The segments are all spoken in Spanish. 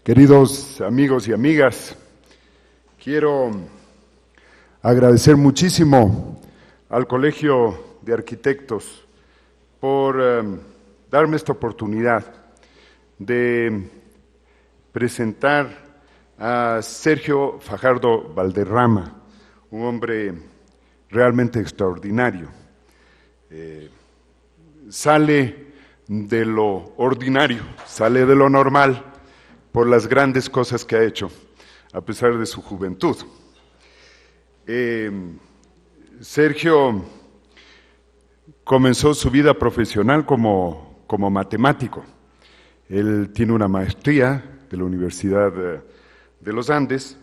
Queridos amigos y amigas, quiero agradecer muchísimo al Colegio de Arquitectos por darme esta oportunidad de presentar a Sergio Fajardo Valderrama, un hombre realmente extraordinario. Sale de lo ordinario, sale de lo normal por las grandes cosas que ha hecho, a pesar de su juventud. Sergio comenzó su vida profesional como matemático. Él tiene una maestría de la Universidad de los Andes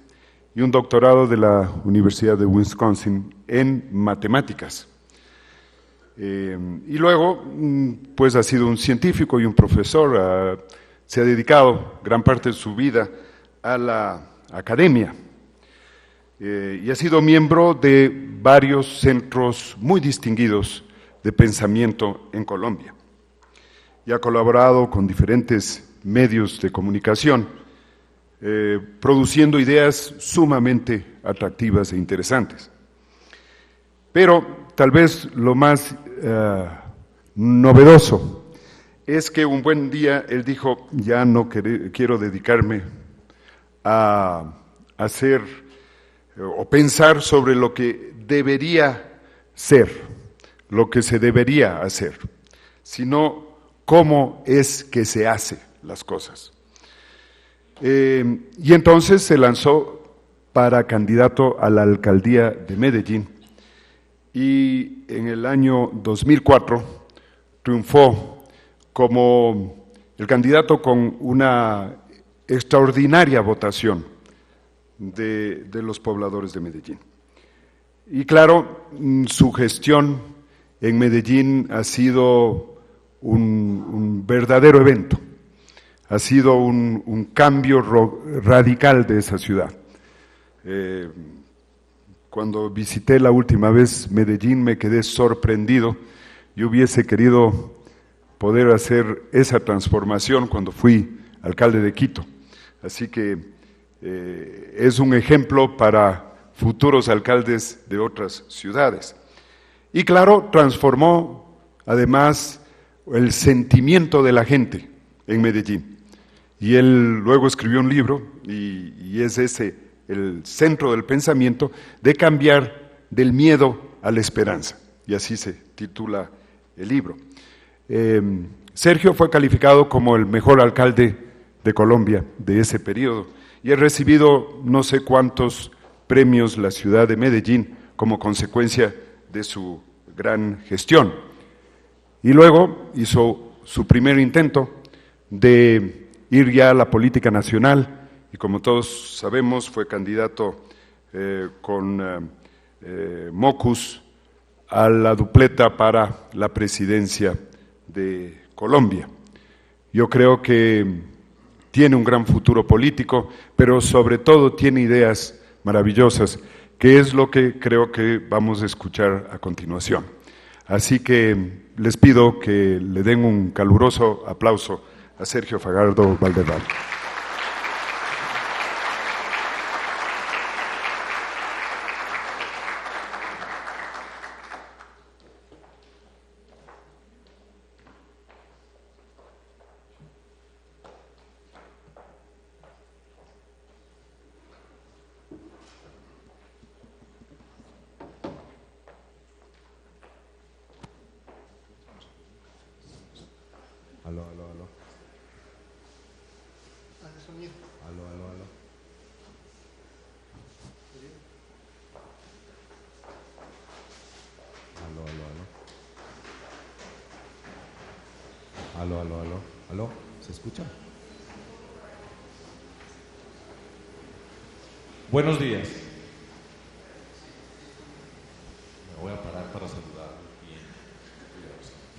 y un doctorado de la Universidad de Wisconsin en matemáticas. Y luego, pues ha sido un científico y un profesor, se ha dedicado gran parte de su vida a la academia y ha sido miembro de varios centros muy distinguidos de pensamiento en Colombia y ha colaborado con diferentes medios de comunicación, produciendo ideas sumamente atractivas e interesantes. Pero tal vez lo más novedoso es que un buen día él dijo: ya no quiero dedicarme a hacer o pensar sobre lo que debería ser, lo que se debería hacer, sino cómo es que se hacen las cosas. Y entonces se lanzó para candidato a la alcaldía de Medellín y en el año 2004 triunfó como el candidato con una extraordinaria votación de los pobladores de Medellín. Y claro, su gestión en Medellín ha sido un verdadero evento, ha sido un cambio radical de esa ciudad. Cuando visité la última vez Medellín me quedé sorprendido. Yo hubiese querido poder hacer esa transformación cuando fui alcalde de Quito. Así que es un ejemplo para futuros alcaldes de otras ciudades. Y claro, transformó además el sentimiento de la gente en Medellín. Y él luego escribió un libro, y es ese el centro del pensamiento, de cambiar del miedo a la esperanza. Y así se titula el libro. Sergio fue calificado como el mejor alcalde de Colombia de ese periodo y ha recibido no sé cuántos premios la ciudad de Medellín como consecuencia de su gran gestión. Y luego hizo su primer intento de ir ya a la política nacional y, como todos sabemos, fue candidato con Mocus a la dupleta para la presidencia de Colombia. Yo creo que tiene un gran futuro político, pero sobre todo tiene ideas maravillosas, que es lo que creo que vamos a escuchar a continuación. Así que les pido que le den un caluroso aplauso a Sergio Fajardo Valderrama. Aló. Aló. Aló. ¿Se escucha? Buenos días. Me voy a parar para saludar.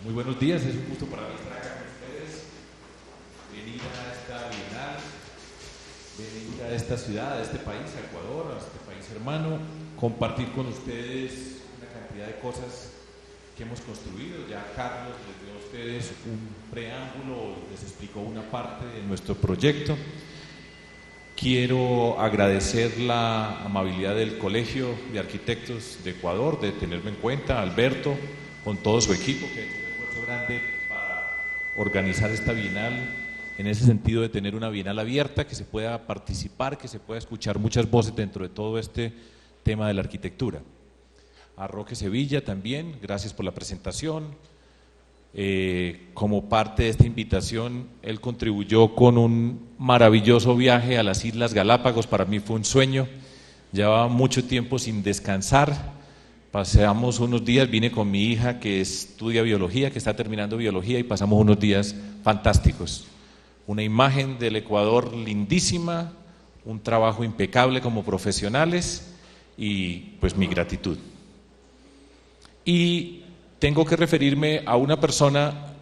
Muy buenos días, es un gusto para mí estar acá con ustedes, venir a esta Bienal, venir a esta ciudad, a este país, a Ecuador, a este país hermano, compartir con ustedes una cantidad de cosas que hemos construido. Ya Carlos les dio a ustedes un preámbulo, les explicó una parte de nuestro proyecto Quiero agradecer la amabilidad del Colegio de Arquitectos de Ecuador de tenerme en cuenta, Alberto, con todo su equipo, que ha hecho un esfuerzo grande para organizar esta bienal, en ese sentido de tener una bienal abierta, que se pueda participar, que se pueda escuchar muchas voces dentro de todo este tema de la arquitectura. A Roque Sevilla también, gracias por la presentación. Como parte de esta invitación, él contribuyó con un maravilloso viaje a las Islas Galápagos. Para mí fue un sueño, llevaba mucho tiempo sin descansar, paseamos unos días, vine con mi hija que estudia biología, que está terminando biología, y pasamos unos días fantásticos. Una imagen del Ecuador lindísima, un trabajo impecable como profesionales, y pues mi gratitud. Y tengo que referirme a una persona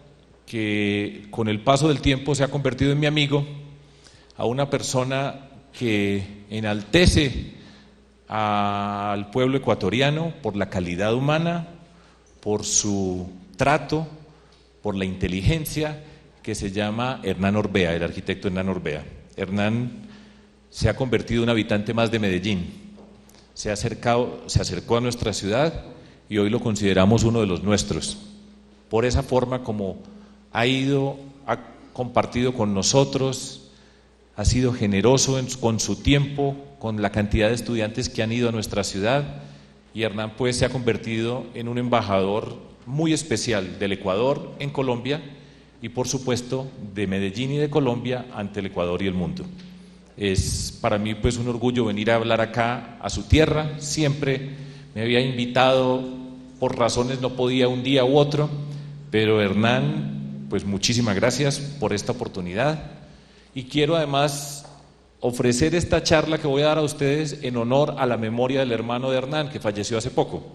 que con el paso del tiempo se ha convertido en mi amigo, a una persona que enaltece al pueblo ecuatoriano por la calidad humana, por su trato, por la inteligencia, que se llama Hernán Orbea, el arquitecto Hernán Orbea. Hernán se ha convertido en un habitante más de Medellín, se acercó a nuestra ciudad, y hoy lo consideramos uno de los nuestros, por esa forma como ha compartido con nosotros, ha sido generoso con su tiempo, con la cantidad de estudiantes que han ido a nuestra ciudad, y Hernán pues se ha convertido en un embajador muy especial del Ecuador en Colombia, y por supuesto de Medellín y de Colombia ante el Ecuador y el mundo. Es para mí pues un orgullo venir a hablar acá a su tierra. Siempre me había invitado, por razones no podía un día u otro, pero Hernán, pues muchísimas gracias por esta oportunidad, y quiero además ofrecer esta charla que voy a dar a ustedes en honor a la memoria del hermano de Hernán, que falleció hace poco.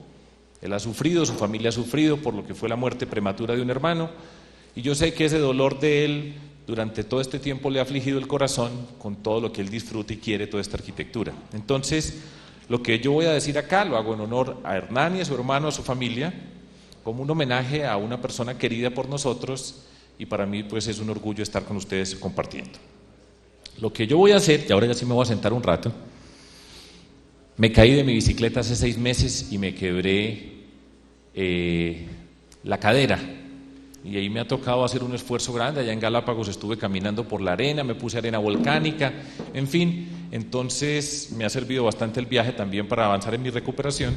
Él ha sufrido, su familia ha sufrido por lo que fue la muerte prematura de un hermano, y yo sé que ese dolor de él durante todo este tiempo le ha afligido el corazón con todo lo que él disfruta y quiere, toda esta arquitectura. Entonces, lo que yo voy a decir acá lo hago en honor a Hernán y a su hermano, a su familia, como un homenaje a una persona querida por nosotros, y para mí pues es un orgullo estar con ustedes compartiendo. Lo que yo voy a hacer, y ahora ya sí me voy a sentar un rato, me caí de mi bicicleta hace 6 meses y me quebré la cadera, y ahí me ha tocado hacer un esfuerzo grande. Allá en Galápagos estuve caminando por la arena, me puse arena volcánica, en fin, entonces me ha servido bastante el viaje también para avanzar en mi recuperación,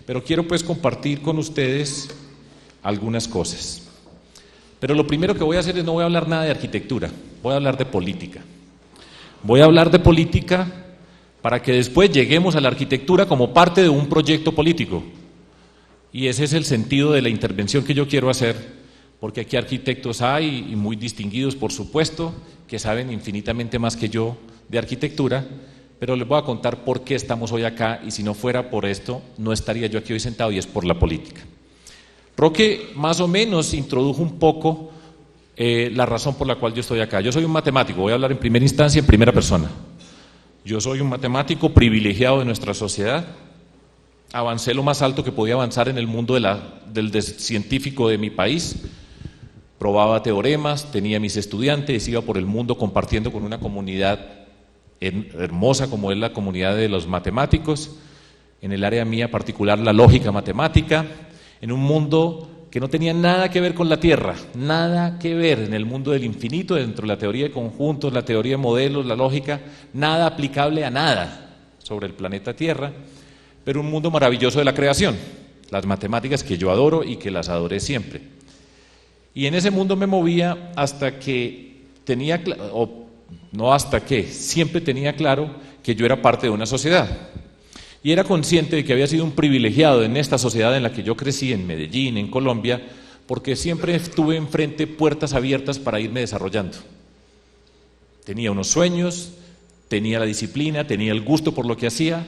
pero quiero pues compartir con ustedes algunas cosas. Pero lo primero que voy a hacer es, no voy a hablar nada de arquitectura, voy a hablar de política. Voy a hablar de política para que después lleguemos a la arquitectura como parte de un proyecto político, y ese es el sentido de la intervención que yo quiero hacer. Porque aquí arquitectos hay, y muy distinguidos por supuesto, que saben infinitamente más que yo de arquitectura, pero les voy a contar por qué estamos hoy acá, y si no fuera por esto, no estaría yo aquí hoy sentado, y es por la política. Roque más o menos introdujo un poco la razón por la cual yo estoy acá. Yo soy un matemático, voy a hablar en primera instancia, en primera persona. Yo soy un matemático privilegiado de nuestra sociedad, avancé lo más alto que podía avanzar en el mundo del científico de mi país. Probaba teoremas, tenía mis estudiantes, iba por el mundo compartiendo con una comunidad hermosa como es la comunidad de los matemáticos, en el área mía particular la lógica matemática, en un mundo que no tenía nada que ver con la Tierra, nada que ver, en el mundo del infinito, dentro de la teoría de conjuntos, la teoría de modelos, la lógica, nada aplicable a nada sobre el planeta Tierra, pero un mundo maravilloso de la creación, las matemáticas que yo adoro y que las adoré siempre. Y en ese mundo me movía hasta que siempre tenía claro que yo era parte de una sociedad. Y era consciente de que había sido un privilegiado en esta sociedad en la que yo crecí, en Medellín, en Colombia, porque siempre tuve enfrente puertas abiertas para irme desarrollando. Tenía unos sueños, tenía la disciplina, tenía el gusto por lo que hacía,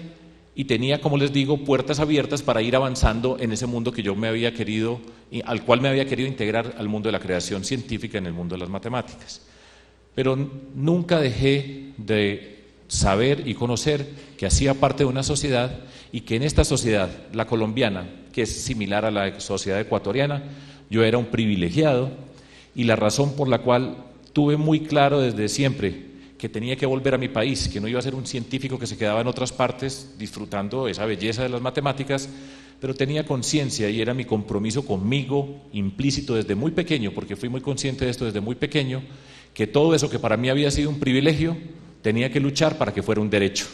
y tenía, como les digo, puertas abiertas para ir avanzando en ese mundo que yo al cual me había querido integrar, al mundo de la creación científica, en el mundo de las matemáticas. Pero nunca dejé de saber y conocer que hacía parte de una sociedad, y que en esta sociedad, la colombiana, que es similar a la sociedad ecuatoriana, yo era un privilegiado, y la razón por la cual tuve muy claro desde siempre que tenía que volver a mi país, que no iba a ser un científico que se quedaba en otras partes disfrutando esa belleza de las matemáticas, pero tenía conciencia y era mi compromiso conmigo implícito desde muy pequeño, porque fui muy consciente de esto desde muy pequeño, que todo eso que para mí había sido un privilegio, tenía que luchar para que fuera un derecho.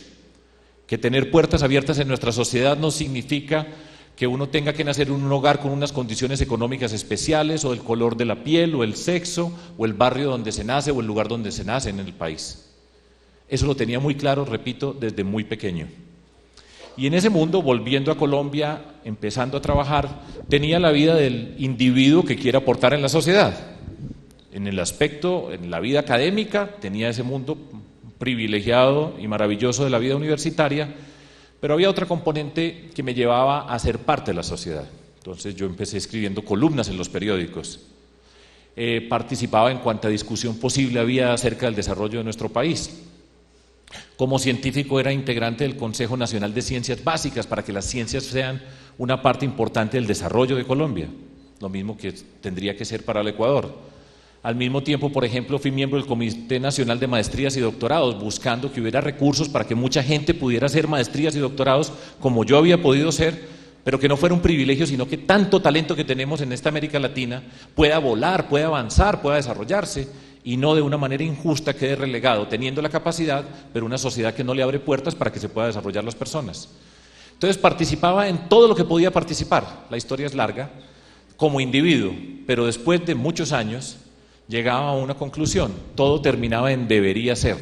Que tener puertas abiertas en nuestra sociedad no significa que uno tenga que nacer en un hogar con unas condiciones económicas especiales, o el color de la piel, o el sexo, o el barrio donde se nace, o el lugar donde se nace en el país. Eso lo tenía muy claro, repito, desde muy pequeño. Y en ese mundo, volviendo a Colombia, empezando a trabajar, tenía la vida del individuo que quiere aportar en la sociedad. En el aspecto, en la vida académica, tenía ese mundo privilegiado y maravilloso de la vida universitaria, pero había otra componente que me llevaba a ser parte de la sociedad. Entonces yo empecé escribiendo columnas en los periódicos, participaba en cuanta discusión posible había acerca del desarrollo de nuestro país. Como científico era integrante del Consejo Nacional de Ciencias Básicas para que las ciencias sean una parte importante del desarrollo de Colombia, lo mismo que tendría que ser para el Ecuador. Al mismo tiempo, por ejemplo, fui miembro del Comité Nacional de Maestrías y Doctorados, buscando que hubiera recursos para que mucha gente pudiera hacer maestrías y doctorados como yo había podido ser, pero que no fuera un privilegio, sino que tanto talento que tenemos en esta América Latina pueda volar, pueda avanzar, pueda desarrollarse, y no de una manera injusta quede relegado, teniendo la capacidad, pero una sociedad que no le abre puertas para que se puedan desarrollar las personas. Entonces participaba en todo lo que podía participar, la historia es larga, como individuo, pero después de muchos años llegaba a una conclusión, todo terminaba en debería ser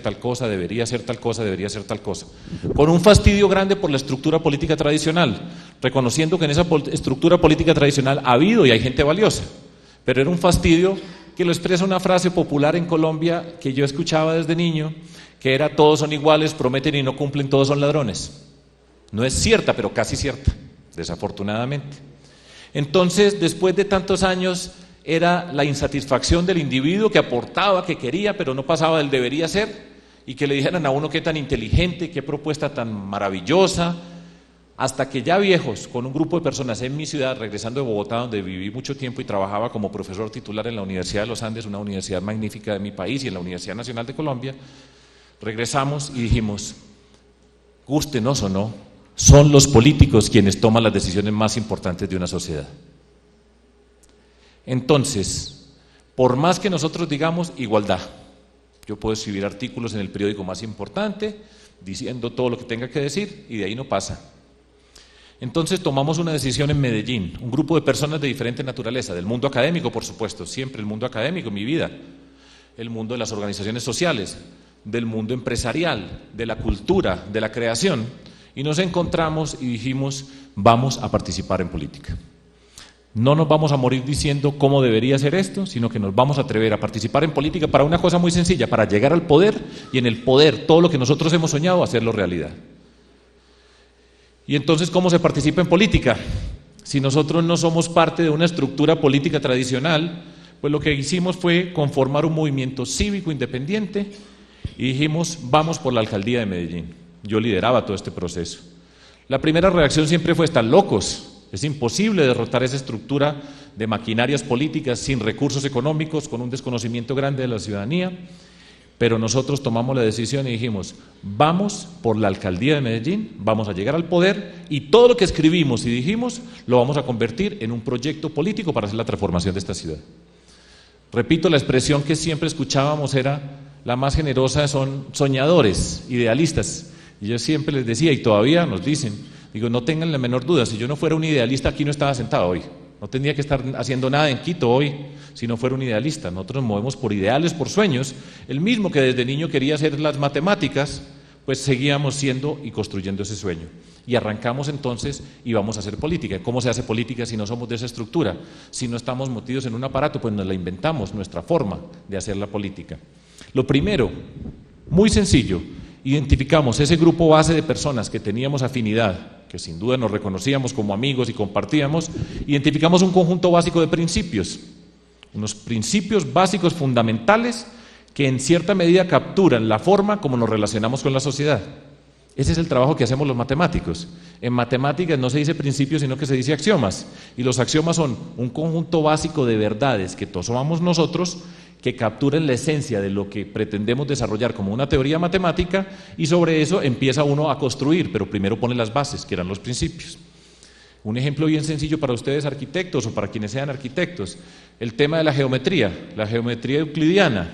tal cosa, debería ser tal cosa, debería ser tal cosa, con un fastidio grande por la estructura política tradicional, reconociendo que en esa estructura política tradicional ha habido y hay gente valiosa, pero era un fastidio que lo expresa una frase popular en Colombia que yo escuchaba desde niño, que era todos son iguales, prometen y no cumplen, todos son ladrones. No es cierta, pero casi cierta, desafortunadamente. Entonces, después de tantos años, era la insatisfacción del individuo que aportaba, que quería, pero no pasaba del debería ser, y que le dijeran a uno qué tan inteligente, qué propuesta tan maravillosa, hasta que ya viejos, con un grupo de personas en mi ciudad, regresando de Bogotá, donde viví mucho tiempo y trabajaba como profesor titular en la Universidad de los Andes, una universidad magnífica de mi país, y en la Universidad Nacional de Colombia, regresamos y dijimos, gústenos o no, son los políticos quienes toman las decisiones más importantes de una sociedad. Entonces, por más que nosotros digamos igualdad, yo puedo escribir artículos en el periódico más importante, diciendo todo lo que tenga que decir, y de ahí no pasa. Entonces tomamos una decisión en Medellín, un grupo de personas de diferente naturaleza, del mundo académico, por supuesto, siempre el mundo académico, mi vida, el mundo de las organizaciones sociales, del mundo empresarial, de la cultura, de la creación, y nos encontramos y dijimos, vamos a participar en política. No nos vamos a morir diciendo cómo debería ser esto, sino que nos vamos a atrever a participar en política para una cosa muy sencilla, para llegar al poder, y en el poder todo lo que nosotros hemos soñado, hacerlo realidad. Y entonces, ¿cómo se participa en política? Si nosotros no somos parte de una estructura política tradicional, pues lo que hicimos fue conformar un movimiento cívico independiente y dijimos, vamos por la alcaldía de Medellín. Yo lideraba todo este proceso. La primera reacción siempre fue, están locos. Es imposible derrotar esa estructura de maquinarias políticas sin recursos económicos, con un desconocimiento grande de la ciudadanía, pero nosotros tomamos la decisión y dijimos, vamos por la alcaldía de Medellín, vamos a llegar al poder y todo lo que escribimos y dijimos lo vamos a convertir en un proyecto político para hacer la transformación de esta ciudad. Repito, la expresión que siempre escuchábamos era, la más generosa son soñadores, idealistas, y yo siempre les decía, y todavía nos dicen, digo, no tengan la menor duda, si yo no fuera un idealista aquí no estaba sentado hoy, no tendría que estar haciendo nada en Quito hoy si no fuera un idealista. Nosotros nos movemos por ideales, por sueños, el mismo que desde niño quería hacer las matemáticas, pues seguíamos siendo y construyendo ese sueño. Y arrancamos entonces y vamos a hacer política. ¿Cómo se hace política si no somos de esa estructura? Si no estamos metidos en un aparato, pues nos la inventamos, nuestra forma de hacer la política. Lo primero, muy sencillo, identificamos ese grupo base de personas que teníamos afinidad, que sin duda nos reconocíamos como amigos y compartíamos, identificamos un conjunto básico de principios, unos principios básicos fundamentales que en cierta medida capturan la forma como nos relacionamos con la sociedad. Ese es el trabajo que hacemos los matemáticos. En matemáticas no se dice principios, sino que se dice axiomas, y los axiomas son un conjunto básico de verdades que tomamos nosotros, que capturen la esencia de lo que pretendemos desarrollar como una teoría matemática, y sobre eso empieza uno a construir, pero primero pone las bases, que eran los principios. Un ejemplo bien sencillo para ustedes arquitectos o para quienes sean arquitectos, el tema de la geometría euclidiana,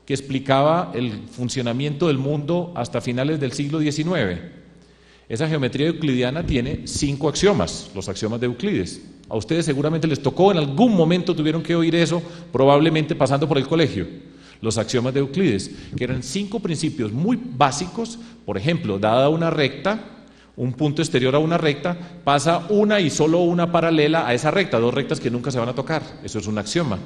que explicaba el funcionamiento del mundo hasta finales del siglo XIX. Esa geometría euclidiana tiene 5 axiomas, los axiomas de Euclides. A ustedes seguramente les tocó, en algún momento tuvieron que oír eso, probablemente pasando por el colegio. Los axiomas de Euclides, que eran 5 principios muy básicos. Por ejemplo, dada una recta, un punto exterior a una recta, pasa una y solo una paralela a esa recta, 2 rectas que nunca se van a tocar. Eso es un axioma.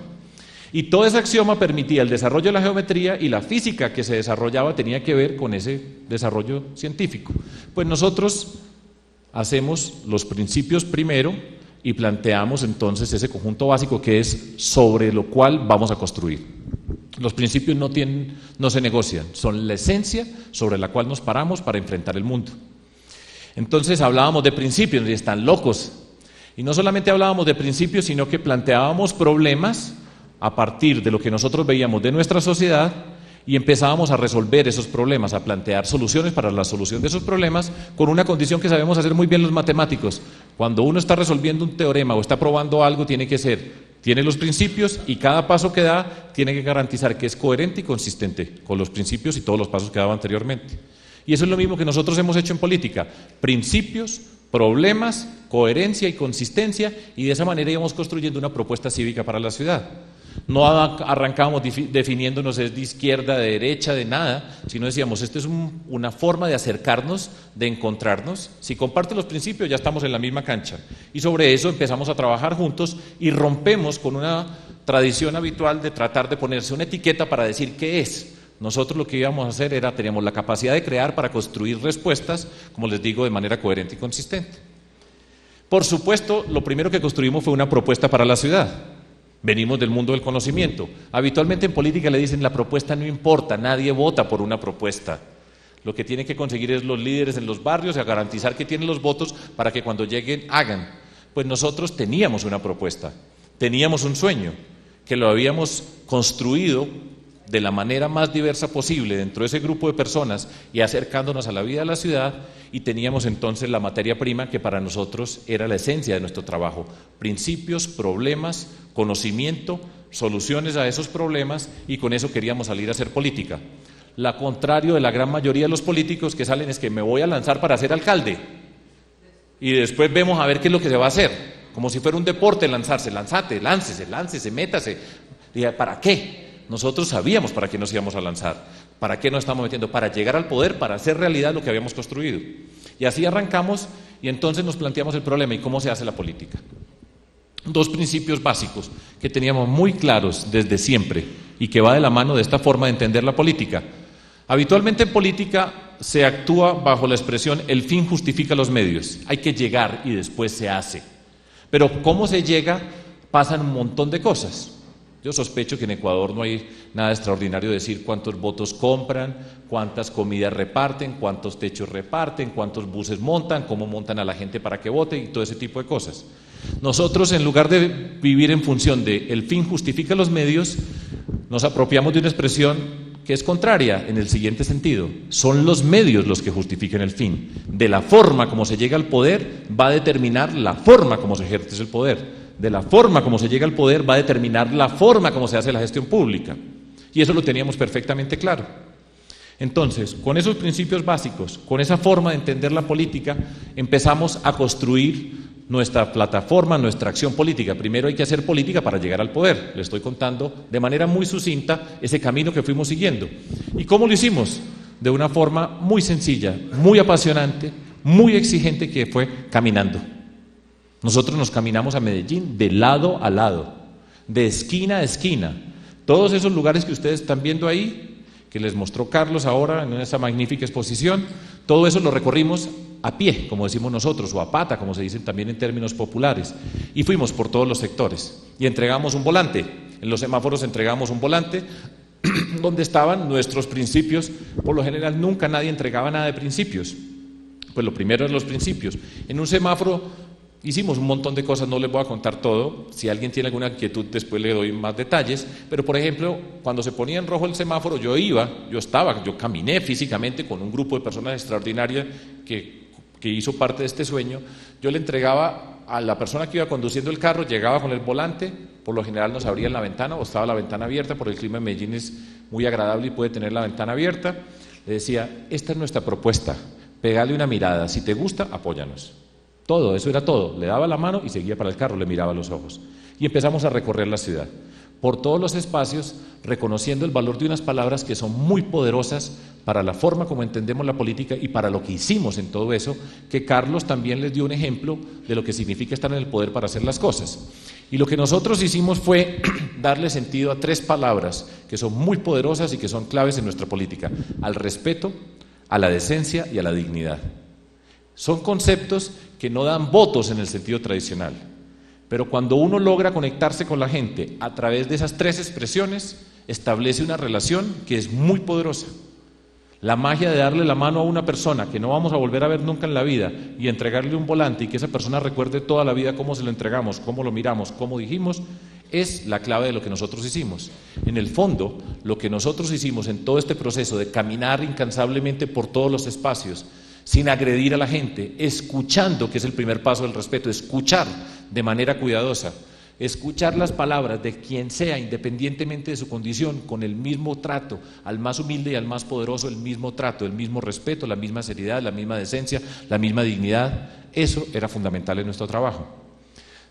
Y todo ese axioma permitía el desarrollo de la geometría, y la física que se desarrollaba tenía que ver con ese desarrollo científico. Pues nosotros hacemos los principios primero y planteamos entonces ese conjunto básico que es sobre lo cual vamos a construir. Los principios no se negocian, son la esencia sobre la cual nos paramos para enfrentar el mundo. Entonces hablábamos de principios, y están locos. Y no solamente hablábamos de principios, sino que planteábamos problemas a partir de lo que nosotros veíamos de nuestra sociedad, y empezábamos a resolver esos problemas, a plantear soluciones para la solución de esos problemas, con una condición que sabemos hacer muy bien los matemáticos. Cuando uno está resolviendo un teorema o está probando algo, tiene los principios, y cada paso que da tiene que garantizar que es coherente y consistente con los principios y todos los pasos que daba anteriormente. Y eso es lo mismo que nosotros hemos hecho en política: principios, problemas, coherencia y consistencia, y de esa manera íbamos construyendo una propuesta cívica para la ciudad. No arrancábamos definiéndonos de izquierda, de derecha, de nada, sino decíamos, esto es una forma de acercarnos, de encontrarnos. Si comparte los principios, ya estamos en la misma cancha. Y sobre eso empezamos a trabajar juntos y rompemos con una tradición habitual de tratar de ponerse una etiqueta para decir qué es. Nosotros lo que íbamos a hacer teníamos la capacidad de crear para construir respuestas, como les digo, de manera coherente y consistente. Por supuesto, lo primero que construimos fue una propuesta para la ciudad. Venimos del mundo del conocimiento. Habitualmente en política le dicen, la propuesta no importa, nadie vota por una propuesta. Lo que tienen que conseguir es los líderes en los barrios, a garantizar que tienen los votos para que cuando lleguen hagan. Pues nosotros teníamos una propuesta, teníamos un sueño, que lo habíamos construido de la manera más diversa posible dentro de ese grupo de personas y acercándonos a la vida de la ciudad, y teníamos entonces la materia prima que para nosotros era la esencia de nuestro trabajo: principios, problemas, conocimiento, soluciones a esos problemas, y con eso queríamos salir a hacer política. Lo contrario de la gran mayoría de los políticos que salen es que me voy a lanzar para ser alcalde y después vemos a ver qué es lo que se va a hacer, como si fuera un deporte lanzarse, láncese, métase. ¿Para qué? Nosotros sabíamos para qué nos íbamos a lanzar, para qué nos estamos metiendo, para llegar al poder, para hacer realidad lo que habíamos construido. Y así arrancamos, y entonces nos planteamos el problema: ¿y cómo se hace la política? 2 principios básicos que teníamos muy claros desde siempre y que va de la mano de esta forma de entender la política. Habitualmente en política se actúa bajo la expresión el fin justifica los medios. Hay que llegar y después se hace. Pero ¿cómo se llega? Pasan un montón de cosas. Yo sospecho que en Ecuador no hay nada extraordinario de decir cuántos votos compran, cuántas comidas reparten, cuántos techos reparten, cuántos buses montan, cómo montan a la gente para que vote y todo ese tipo de cosas. Nosotros, en lugar de vivir en función de el fin justifica los medios, nos apropiamos de una expresión que es contraria en el siguiente sentido: son los medios los que justifican el fin. De la forma como se llega al poder va a determinar la forma como se ejerce el poder. De la forma como se llega al poder va a determinar la forma como se hace la gestión pública. Y eso lo teníamos perfectamente claro. Entonces, con esos principios básicos, con esa forma de entender la política, empezamos a construir nuestra plataforma, nuestra acción política. Primero hay que hacer política para llegar al poder. Le estoy contando de manera muy sucinta ese camino que fuimos siguiendo. ¿Y cómo lo hicimos? De una forma muy sencilla, muy apasionante, muy exigente, que fue caminando. Nosotros nos caminamos a Medellín de lado a lado, de esquina a esquina. Todos esos lugares que ustedes están viendo ahí, que les mostró Carlos ahora en esa magnífica exposición, todo eso lo recorrimos a pie, como decimos nosotros, o a pata, como se dice también en términos populares. Y fuimos por todos los sectores y entregamos un volante. En los semáforos entregamos un volante donde estaban nuestros principios. Por lo general nunca nadie entregaba nada de principios. Pues lo primero es los principios. En un semáforo Hicimos un montón de cosas, no les voy a contar todo. Si alguien tiene alguna inquietud, después le doy más detalles. Pero, por ejemplo, cuando se ponía en rojo el semáforo, yo caminé físicamente con un grupo de personas extraordinarias que hizo parte de este sueño. Yo le entregaba a la persona que iba conduciendo el carro, llegaba con el volante, por lo general nos abrían la ventana o estaba la ventana abierta, porque el clima en Medellín es muy agradable y puede tener la ventana abierta. Le decía, esta es nuestra propuesta, pégale una mirada, si te gusta, apóyanos. Todo, eso era todo. Le daba la mano y seguía para el carro, le miraba a los ojos. Y empezamos a recorrer la ciudad, por todos los espacios, reconociendo el valor de unas palabras que son muy poderosas para la forma como entendemos la política y para lo que hicimos en todo eso, que Carlos también les dio un ejemplo de lo que significa estar en el poder para hacer las cosas. Y lo que nosotros hicimos fue darle sentido a 3 palabras que son muy poderosas y que son claves en nuestra política: al respeto, a la decencia y a la dignidad. Son conceptos que no dan votos en el sentido tradicional, pero cuando uno logra conectarse con la gente a través de esas 3 expresiones, establece una relación que es muy poderosa. La magia de darle la mano a una persona que no vamos a volver a ver nunca en la vida y entregarle un volante y que esa persona recuerde toda la vida cómo se lo entregamos, cómo lo miramos, cómo dijimos, es la clave de lo que nosotros hicimos. En el fondo, lo que nosotros hicimos en todo este proceso de caminar incansablemente por todos los espacios, sin agredir a la gente, escuchando, que es el primer paso del respeto, escuchar de manera cuidadosa, escuchar las palabras de quien sea, independientemente de su condición, con el mismo trato, al más humilde y al más poderoso, el mismo trato, el mismo respeto, la misma seriedad, la misma decencia, la misma dignidad. Eso era fundamental en nuestro trabajo.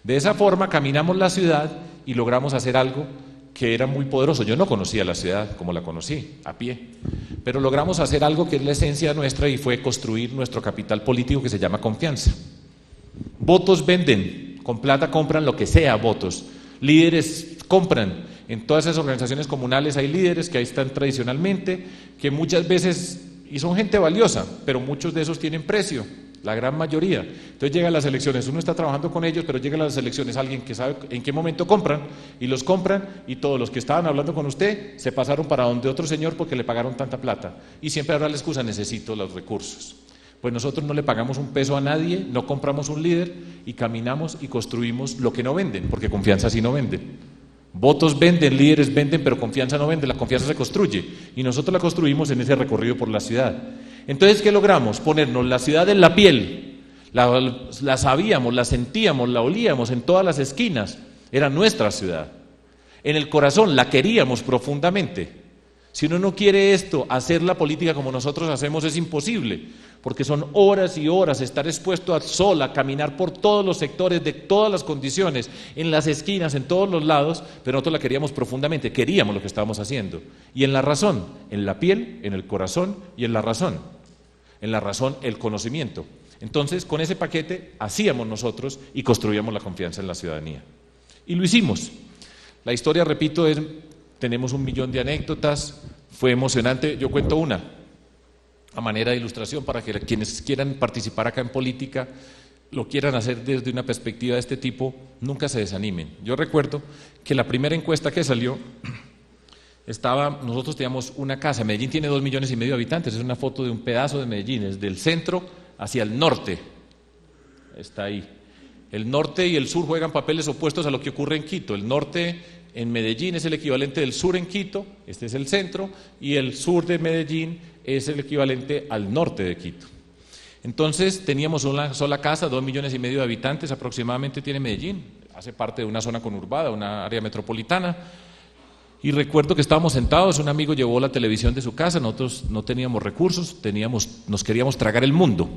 De esa forma caminamos la ciudad y logramos hacer algo que era muy poderoso. Yo no conocía la ciudad como la conocí, a pie, pero logramos hacer algo que es la esencia nuestra y fue construir nuestro capital político, que se llama confianza. Votos venden, con plata compran lo que sea, votos. Líderes compran. En todas esas organizaciones comunales hay líderes que ahí están tradicionalmente, que muchas veces, y son gente valiosa, pero muchos de esos tienen precio, la gran mayoría. Entonces llegan las elecciones, uno está trabajando con ellos, pero llegan las elecciones alguien que sabe en qué momento compran, y los compran, y todos los que estaban hablando con usted se pasaron para donde otro señor porque le pagaron tanta plata, y siempre habrá la excusa: necesito los recursos. Pues nosotros no le pagamos un peso a nadie, no compramos un líder, y caminamos y construimos lo que no venden, porque confianza sí no vende. Votos venden, líderes venden, pero confianza no vende. La confianza se construye, y nosotros la construimos en ese recorrido por la ciudad. Entonces, ¿qué logramos? Ponernos la ciudad en la piel. La sabíamos, la sentíamos, la olíamos en todas las esquinas. Era nuestra ciudad. En el corazón la queríamos profundamente. Si uno no quiere esto, hacer la política como nosotros hacemos es imposible, porque son horas y horas estar expuesto al sol, a caminar por todos los sectores, de todas las condiciones, en las esquinas, en todos los lados, pero nosotros la queríamos profundamente, queríamos lo que estábamos haciendo. Y en la razón, en la piel, en el corazón y en la razón. En la razón, el conocimiento. Entonces, con ese paquete hacíamos nosotros y construíamos la confianza en la ciudadanía. Y lo hicimos. La historia, repito, tenemos 1 millón de anécdotas, fue emocionante. Yo cuento una, a manera de ilustración, para que quienes quieran participar acá en política, lo quieran hacer desde una perspectiva de este tipo, nunca se desanimen. Yo recuerdo que la primera encuesta que salió, nosotros teníamos una casa. Medellín tiene 2,5 millones de habitantes, es una foto de un pedazo de Medellín, es del centro hacia el norte, está ahí. El norte y el sur juegan papeles opuestos a lo que ocurre en Quito. El norte en Medellín es el equivalente del sur en Quito, este es el centro, y el sur de Medellín es el equivalente al norte de Quito. Entonces teníamos una sola casa, 2,5 millones de habitantes aproximadamente tiene Medellín, hace parte de una zona conurbada, una área metropolitana. Y recuerdo que estábamos sentados, un amigo llevó la televisión de su casa, nosotros no teníamos recursos, nos queríamos tragar el mundo.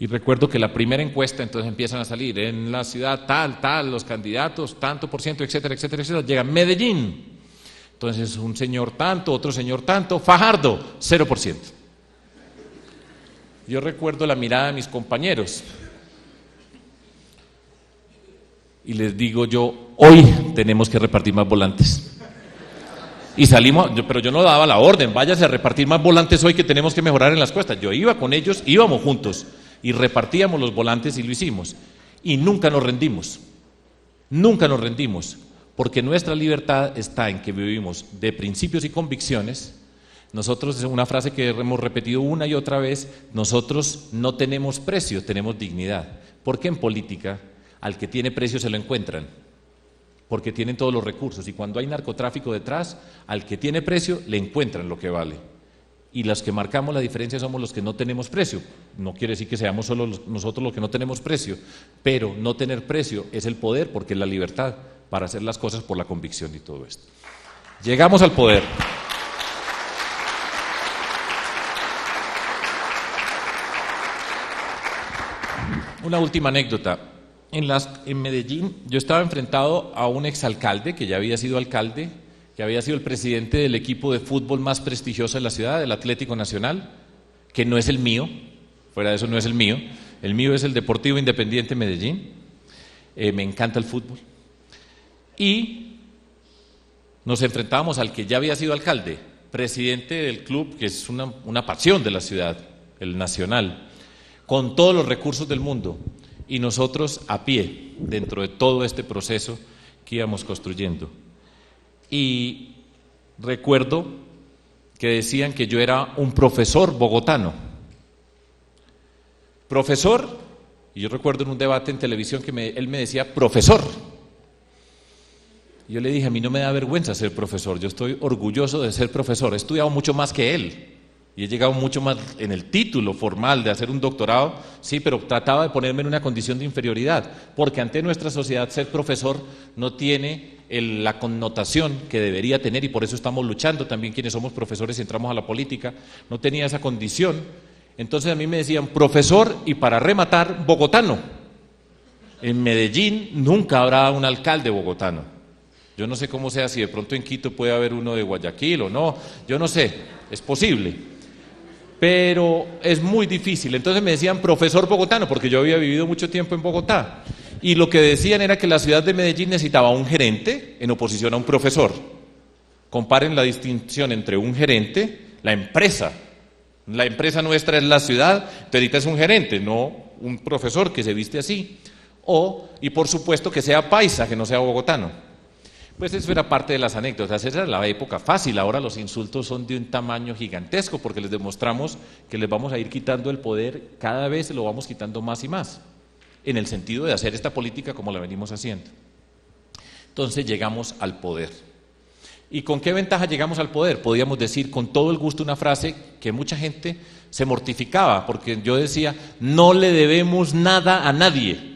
Y recuerdo que la primera encuesta, entonces empiezan a salir, en la ciudad tal, los candidatos, tanto por ciento, etcétera, etcétera, etcétera, llega Medellín. Entonces un señor tanto, otro señor tanto, Fajardo, 0%. Yo recuerdo la mirada de mis compañeros. Y les digo yo, hoy tenemos que repartir más volantes. Y salimos, pero yo no daba la orden, váyase a repartir más volantes hoy que tenemos que mejorar en las cuestas. Yo iba con ellos, íbamos juntos y repartíamos los volantes y lo hicimos. Y nunca nos rendimos, porque nuestra libertad está en que vivimos de principios y convicciones. Nosotros, es una frase que hemos repetido una y otra vez, nosotros no tenemos precio, tenemos dignidad. Porque en política, al que tiene precio se lo encuentran, porque tienen todos los recursos, y cuando hay narcotráfico detrás, al que tiene precio le encuentran lo que vale. Y los que marcamos la diferencia somos los que no tenemos precio. No quiere decir que seamos solo nosotros los que no tenemos precio, pero no tener precio es el poder, porque es la libertad para hacer las cosas por la convicción y todo esto. Llegamos al poder. Una última anécdota. En Medellín yo estaba enfrentado a un exalcalde que ya había sido alcalde, que había sido el presidente del equipo de fútbol más prestigioso de la ciudad, el Atlético Nacional, que no es el mío, fuera de eso no es el mío es el Deportivo Independiente Medellín. Me encanta el fútbol. Y nos enfrentábamos al que ya había sido alcalde, presidente del club, que es una pasión de la ciudad, el Nacional, con todos los recursos del mundo, y nosotros a pie, dentro de todo este proceso que íbamos construyendo. Y recuerdo que decían que yo era un profesor bogotano. Profesor, y yo recuerdo en un debate en televisión que él me decía profesor. Y yo le dije, a mí no me da vergüenza ser profesor, yo estoy orgulloso de ser profesor, he estudiado mucho más que él. Y he llegado mucho más en el título formal de hacer un doctorado, sí, pero trataba de ponerme en una condición de inferioridad, porque ante nuestra sociedad ser profesor no tiene la connotación que debería tener, y por eso estamos luchando también quienes somos profesores y entramos a la política, no tenía esa condición. Entonces a mí me decían profesor y, para rematar, bogotano. En Medellín nunca habrá un alcalde bogotano. Yo no sé cómo sea, si de pronto en Quito puede haber uno de Guayaquil o no, yo no sé, es posible. Pero es muy difícil. Entonces me decían profesor bogotano, porque yo había vivido mucho tiempo en Bogotá. Y lo que decían era que la ciudad de Medellín necesitaba un gerente en oposición a un profesor. Comparen la distinción entre un gerente, la empresa. La empresa nuestra es la ciudad, pero es un gerente, no un profesor que se viste así. Y por supuesto que sea paisa, que no sea bogotano. Pues eso era parte de las anécdotas, esa era la época fácil. Ahora los insultos son de un tamaño gigantesco, porque les demostramos que les vamos a ir quitando el poder, cada vez se lo vamos quitando más y más, en el sentido de hacer esta política como la venimos haciendo. Entonces llegamos al poder. ¿Y con qué ventaja llegamos al poder? Podíamos decir con todo el gusto una frase que mucha gente se mortificaba, porque yo decía, no le debemos nada a nadie.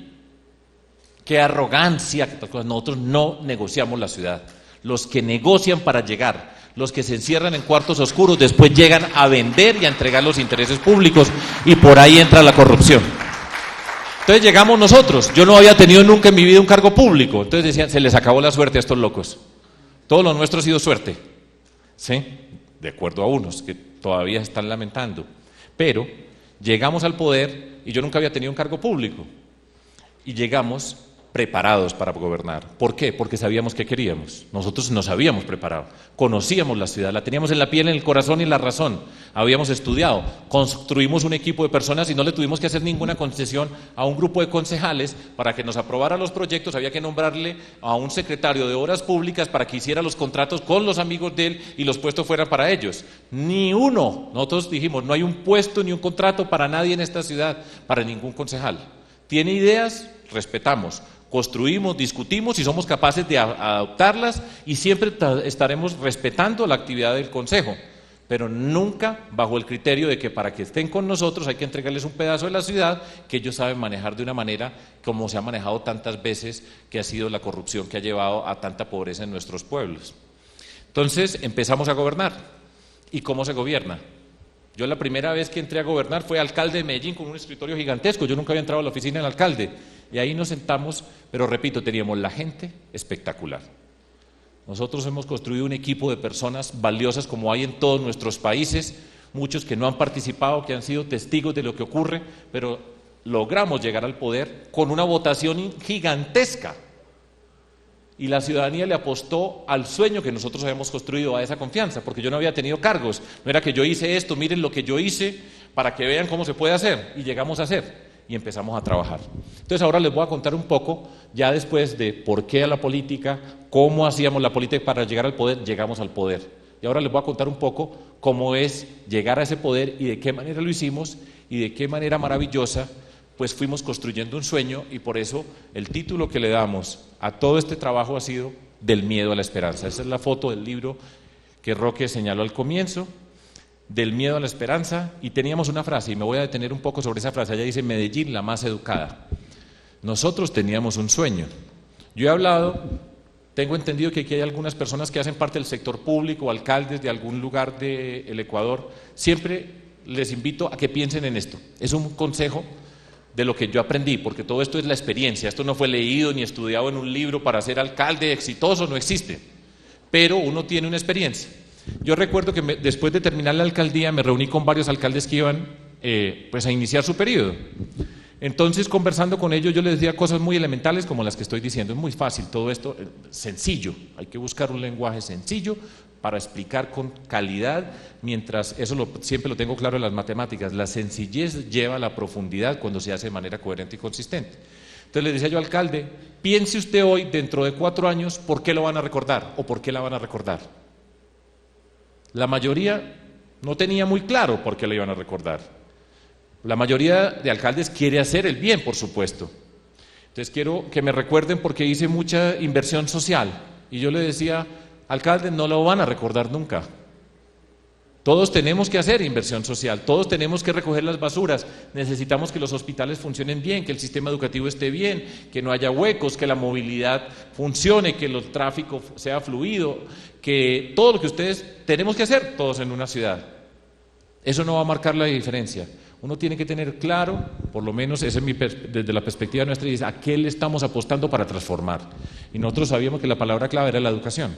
Qué arrogancia, qué tal cosa. Nosotros no negociamos la ciudad. Los que negocian para llegar, los que se encierran en cuartos oscuros, después llegan a vender y a entregar los intereses públicos, y por ahí entra la corrupción. Entonces llegamos nosotros. Yo no había tenido nunca en mi vida un cargo público. Entonces decían, se les acabó la suerte a estos locos. Todo lo nuestro ha sido suerte, ¿sí? De acuerdo a unos que todavía están lamentando. Pero llegamos al poder y yo nunca había tenido un cargo público. Y llegamos preparados para gobernar. ¿Por qué? Porque sabíamos qué queríamos. Nosotros nos habíamos preparado, conocíamos la ciudad, la teníamos en la piel, en el corazón y en la razón. Habíamos estudiado, construimos un equipo de personas y no le tuvimos que hacer ninguna concesión a un grupo de concejales para que nos aprobara los proyectos. Había que nombrarle a un secretario de obras públicas para que hiciera los contratos con los amigos de él y los puestos fueran para ellos. Ni uno. Nosotros dijimos, no hay un puesto ni un contrato para nadie en esta ciudad, para ningún concejal. ¿Tiene ideas? Respetamos. Construimos, discutimos y somos capaces de adoptarlas, y siempre estaremos respetando la actividad del Consejo, pero nunca bajo el criterio de que para que estén con nosotros hay que entregarles un pedazo de la ciudad que ellos saben manejar de una manera como se ha manejado tantas veces, que ha sido la corrupción que ha llevado a tanta pobreza en nuestros pueblos. Entonces empezamos a gobernar. ¿Y cómo se gobierna? Yo la primera vez que entré a gobernar fue alcalde de Medellín con un escritorio gigantesco. Yo nunca había entrado a la oficina del alcalde. Y ahí nos sentamos, pero repito, teníamos la gente espectacular. Nosotros hemos construido un equipo de personas valiosas como hay en todos nuestros países, muchos que no han participado, que han sido testigos de lo que ocurre, pero logramos llegar al poder con una votación gigantesca. Y la ciudadanía le apostó al sueño que nosotros habíamos construido, a esa confianza, porque yo no había tenido cargos. No era que yo hice esto, miren lo que yo hice, para que vean cómo se puede hacer. Y llegamos a hacer, y empezamos a trabajar. Entonces ahora les voy a contar un poco, ya después de por qué a la política, cómo hacíamos la política para llegar al poder, llegamos al poder. Y ahora les voy a contar un poco cómo es llegar a ese poder y de qué manera lo hicimos, y de qué manera maravillosa pues fuimos construyendo un sueño, y por eso el título que le damos a todo este trabajo ha sido Del miedo a la esperanza. Esa es la foto del libro que Roque señaló al comienzo, Del miedo a la esperanza, y teníamos una frase, y me voy a detener un poco sobre esa frase. Ella dice: Medellín, la más educada. Nosotros teníamos un sueño. Yo he hablado, tengo entendido que aquí hay algunas personas que hacen parte del sector público, alcaldes de algún lugar del Ecuador. Siempre les invito a que piensen en esto. Es un consejo de lo que yo aprendí, porque todo esto es la experiencia. Esto no fue leído ni estudiado en un libro para ser alcalde exitoso, no existe. Pero uno tiene una experiencia. Yo recuerdo que después de terminar la alcaldía me reuní con varios alcaldes que iban pues a iniciar su periodo. Entonces, conversando con ellos, yo les decía cosas muy elementales como las que estoy diciendo. Es muy fácil todo esto, sencillo. Hay que buscar un lenguaje sencillo para explicar con calidad, mientras eso siempre lo tengo claro en las matemáticas. La sencillez lleva a la profundidad cuando se hace de manera coherente y consistente. Entonces le decía yo: alcalde, piense usted hoy, dentro de 4 años, ¿por qué lo van a recordar o por qué la van a recordar? La mayoría no tenía muy claro por qué lo iban a recordar. La mayoría de alcaldes quiere hacer el bien, por supuesto. Entonces quiero que me recuerden porque hice mucha inversión social. Y yo le decía: alcalde, no lo van a recordar nunca. Todos tenemos que hacer inversión social, todos tenemos que recoger las basuras, necesitamos que los hospitales funcionen bien, que el sistema educativo esté bien, que no haya huecos, que la movilidad funcione, que el tráfico sea fluido, que todo lo que ustedes tenemos que hacer, todos en una ciudad. Eso no va a marcar la diferencia. Uno tiene que tener claro, por lo menos esa es desde la perspectiva nuestra, y es a qué le estamos apostando para transformar. Y nosotros sabíamos que la palabra clave era la educación.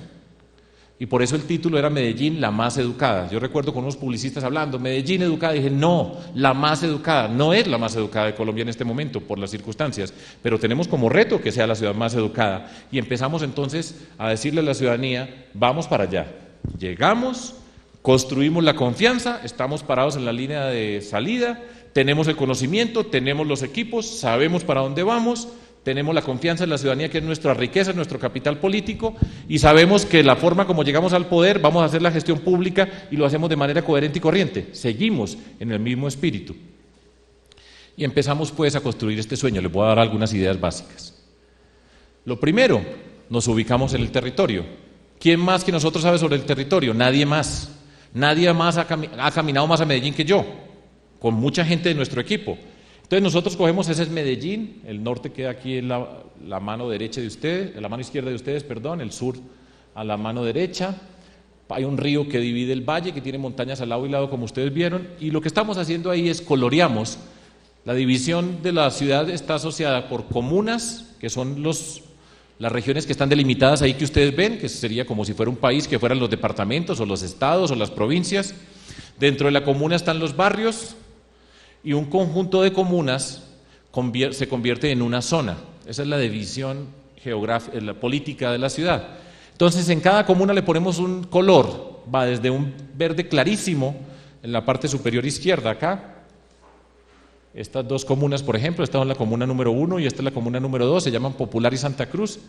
Y por eso el título era Medellín, la más educada. Yo recuerdo con unos publicistas hablando, Medellín educada, y dije: no, la más educada. No es la más educada de Colombia en este momento, por las circunstancias, pero tenemos como reto que sea la ciudad más educada. Y empezamos entonces a decirle a la ciudadanía: vamos para allá. Llegamos, construimos la confianza, estamos parados en la línea de salida, tenemos el conocimiento, tenemos los equipos, sabemos para dónde vamos, tenemos la confianza en la ciudadanía, que es nuestra riqueza, nuestro capital político, y sabemos que la forma como llegamos al poder, vamos a hacer la gestión pública y lo hacemos de manera coherente y corriente. Seguimos en el mismo espíritu. Y empezamos pues a construir este sueño. Les voy a dar algunas ideas básicas. Lo primero, nos ubicamos en el territorio. ¿Quién más que nosotros sabe sobre el territorio? Nadie más. Nadie más ha caminado más a Medellín que yo, con mucha gente de nuestro equipo. Entonces nosotros cogemos, ese es Medellín, el norte queda aquí en la mano derecha de ustedes, en la mano izquierda de ustedes, perdón, el sur a la mano derecha. Hay un río que divide el valle, que tiene montañas al lado y lado, como ustedes vieron, y lo que estamos haciendo ahí es coloreamos. La división de la ciudad está asociada por comunas, que son las regiones que están delimitadas ahí que ustedes ven, que sería como si fuera un país, que fueran los departamentos o los estados o las provincias. Dentro de la comuna están los barrios, y un conjunto de comunas se convierte en una zona. Esa es la división geográfica, la política de la ciudad. Entonces, en cada comuna le ponemos un color, va desde un verde clarísimo en la parte superior izquierda acá. Estas dos comunas, por ejemplo, esta es la comuna número 1 y esta es la comuna número 2, se llaman Popular y Santa Cruz,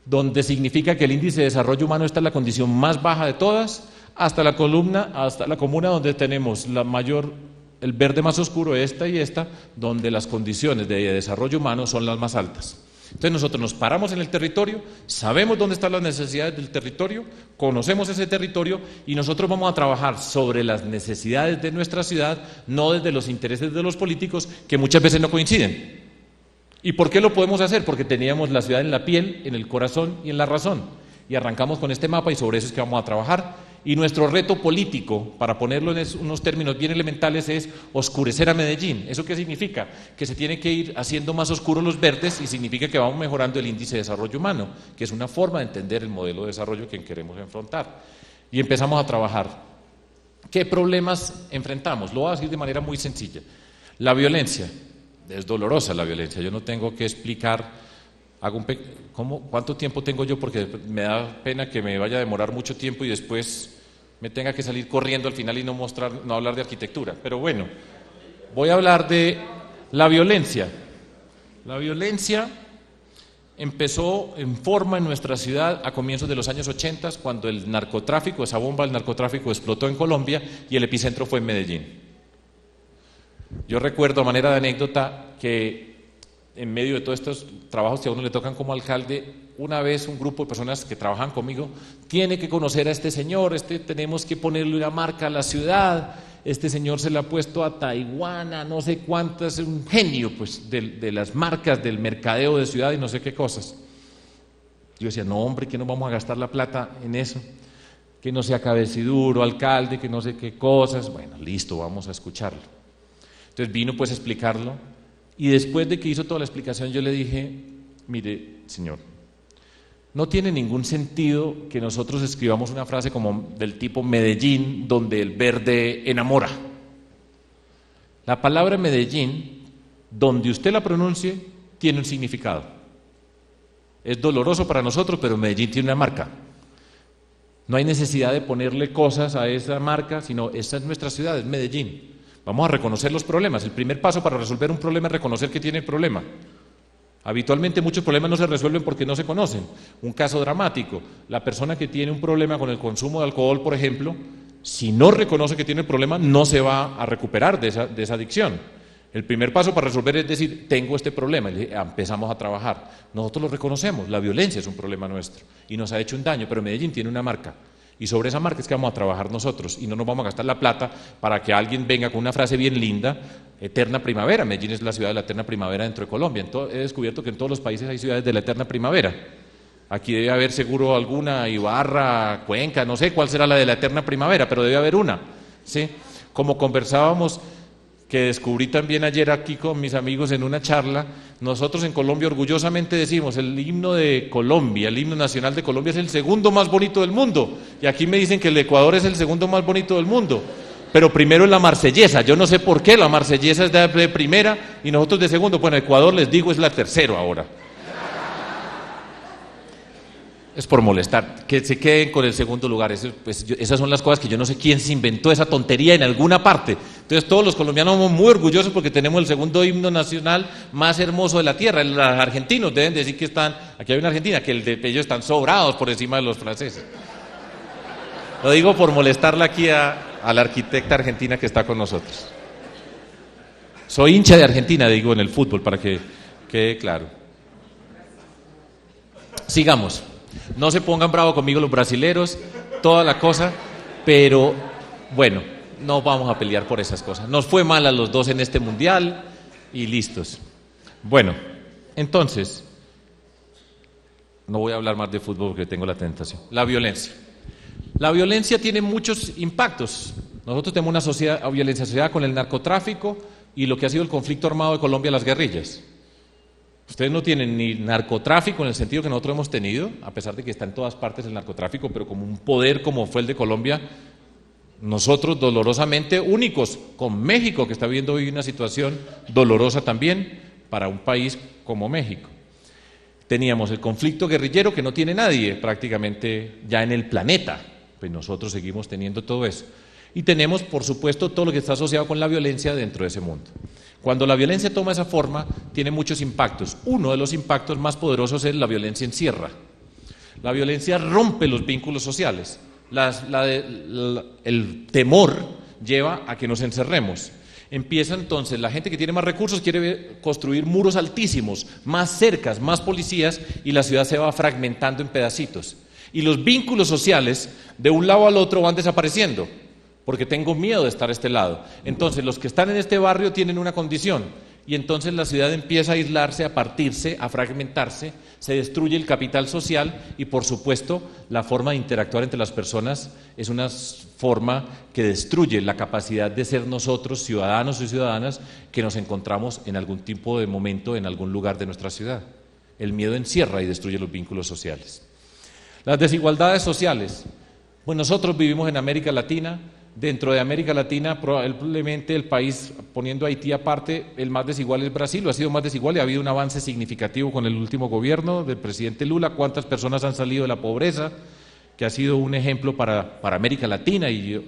donde significa que el índice de desarrollo humano está en la condición más baja de todas, hasta la comuna donde tenemos el verde más oscuro, esta y esta, donde las condiciones de desarrollo humano son las más altas. Entonces nosotros nos paramos en el territorio, sabemos dónde están las necesidades del territorio, conocemos ese territorio y nosotros vamos a trabajar sobre las necesidades de nuestra ciudad, no desde los intereses de los políticos, que muchas veces no coinciden. ¿Y por qué lo podemos hacer? Porque teníamos la ciudad en la piel, en el corazón y en la razón. Y arrancamos con este mapa y sobre eso es que vamos a trabajar. Y nuestro reto político, para ponerlo en unos términos bien elementales, es oscurecer a Medellín. ¿Eso qué significa? Que se tiene que ir haciendo más oscuros los verdes y significa que vamos mejorando el índice de desarrollo humano, que es una forma de entender el modelo de desarrollo que queremos enfrentar. Y empezamos a trabajar. ¿Qué problemas enfrentamos? Lo voy a decir de manera muy sencilla. La violencia. Es dolorosa la violencia. Yo no tengo que explicar. ¿Cuánto tiempo tengo yo? Porque me da pena que me vaya a demorar mucho tiempo y después me tenga que salir corriendo al final y no hablar de arquitectura. Pero bueno, voy a hablar de la violencia. La violencia empezó en forma en nuestra ciudad a comienzos de los años 80, cuando el narcotráfico, esa bomba del narcotráfico explotó en Colombia y el epicentro fue en Medellín. Yo recuerdo a manera de anécdota que en medio de todos estos trabajos que a uno le tocan como alcalde, una vez un grupo de personas que trabajan conmigo tiene que conocer a este señor, tenemos que ponerle una marca a la ciudad, este señor se le ha puesto a Taiwán, a no sé cuántas, es un genio pues de las marcas, del mercadeo de ciudad y no sé qué cosas. Yo decía, no hombre, que no vamos a gastar la plata en eso, que no sea cabeciduro, alcalde, que no sé qué cosas. Bueno, listo, vamos a escucharlo. Entonces vino pues a explicarlo, y después de que hizo toda la explicación yo le dije, mire señor, no tiene ningún sentido que nosotros escribamos una frase como del tipo Medellín, donde el verde enamora. La palabra Medellín, donde usted la pronuncie, tiene un significado. Es doloroso para nosotros, pero Medellín tiene una marca. No hay necesidad de ponerle cosas a esa marca, sino esa es nuestra ciudad, es Medellín. Vamos a reconocer los problemas. El primer paso para resolver un problema es reconocer que tiene el problema. Habitualmente muchos problemas no se resuelven porque no se conocen. Un caso dramático, la persona que tiene un problema con el consumo de alcohol, por ejemplo, si no reconoce que tiene el problema, no se va a recuperar de esa adicción. El primer paso para resolver es decir, tengo este problema, y empezamos a trabajar. Nosotros lo reconocemos, la violencia es un problema nuestro y nos ha hecho un daño, pero Medellín tiene una marca. Y sobre esa marca es que vamos a trabajar nosotros y no nos vamos a gastar la plata para que alguien venga con una frase bien linda, eterna primavera. Medellín es la ciudad de la eterna primavera dentro de Colombia. He descubierto que en todos los países hay ciudades de la eterna primavera. Aquí debe haber seguro alguna, Ibarra, Cuenca, no sé cuál será la de la eterna primavera, pero debe haber una, ¿sí? Como conversábamos, que descubrí también ayer aquí con mis amigos en una charla, nosotros en Colombia orgullosamente decimos, el himno de Colombia, el himno nacional de Colombia es el segundo más bonito del mundo, y aquí me dicen que el de Ecuador es el segundo más bonito del mundo, pero primero es la marsellesa, yo no sé por qué la marsellesa es de primera y nosotros de segundo, bueno, Ecuador les digo es la tercera ahora. Es por molestar, que se queden con el segundo lugar. Esas son las cosas que yo no sé quién se inventó esa tontería en alguna parte. Entonces todos los colombianos somos muy orgullosos porque tenemos el segundo himno nacional más hermoso de la tierra. Los argentinos deben decir que están, aquí hay una Argentina, que ellos están sobrados por encima de los franceses. Lo digo por molestarla aquí a la arquitecta argentina que está con nosotros. Soy hincha de Argentina, digo, en el fútbol, para que quede claro. Sigamos. No se pongan bravos conmigo los brasileros, toda la cosa, pero bueno, no vamos a pelear por esas cosas. Nos fue mal a los dos en este mundial y listos. Bueno, entonces, no voy a hablar más de fútbol porque tengo la tentación. La violencia. La violencia tiene muchos impactos. Nosotros tenemos una violencia asociada con el narcotráfico y lo que ha sido el conflicto armado de Colombia, las guerrillas. Ustedes no tienen ni narcotráfico en el sentido que nosotros hemos tenido, a pesar de que está en todas partes el narcotráfico, pero como un poder como fue el de Colombia, nosotros dolorosamente únicos, con México, que está viviendo hoy una situación dolorosa también para un país como México. Teníamos el conflicto guerrillero que no tiene nadie prácticamente ya en el planeta, pues nosotros seguimos teniendo todo eso. Y tenemos, por supuesto, todo lo que está asociado con la violencia dentro de ese mundo. Cuando la violencia toma esa forma, tiene muchos impactos. Uno de los impactos más poderosos es la violencia encierra. La violencia rompe los vínculos sociales. El temor lleva a que nos encerremos. Empieza entonces, la gente que tiene más recursos quiere construir muros altísimos, más cercas, más policías, y la ciudad se va fragmentando en pedacitos. Y los vínculos sociales, de un lado al otro, van desapareciendo. Porque tengo miedo de estar a este lado. Entonces los que están en este barrio tienen una condición y entonces la ciudad empieza a aislarse, a partirse, a fragmentarse, se destruye el capital social y por supuesto la forma de interactuar entre las personas es una forma que destruye la capacidad de ser nosotros, ciudadanos y ciudadanas, que nos encontramos en algún tipo de momento en algún lugar de nuestra ciudad. El miedo encierra y destruye los vínculos sociales. Las desigualdades sociales. Pues nosotros vivimos en América Latina. Dentro de América Latina, probablemente el país, poniendo a Haití aparte, el más desigual es Brasil, lo ha sido más desigual y ha habido un avance significativo con el último gobierno del presidente Lula. ¿Cuántas personas han salido de la pobreza? Que ha sido un ejemplo para América Latina y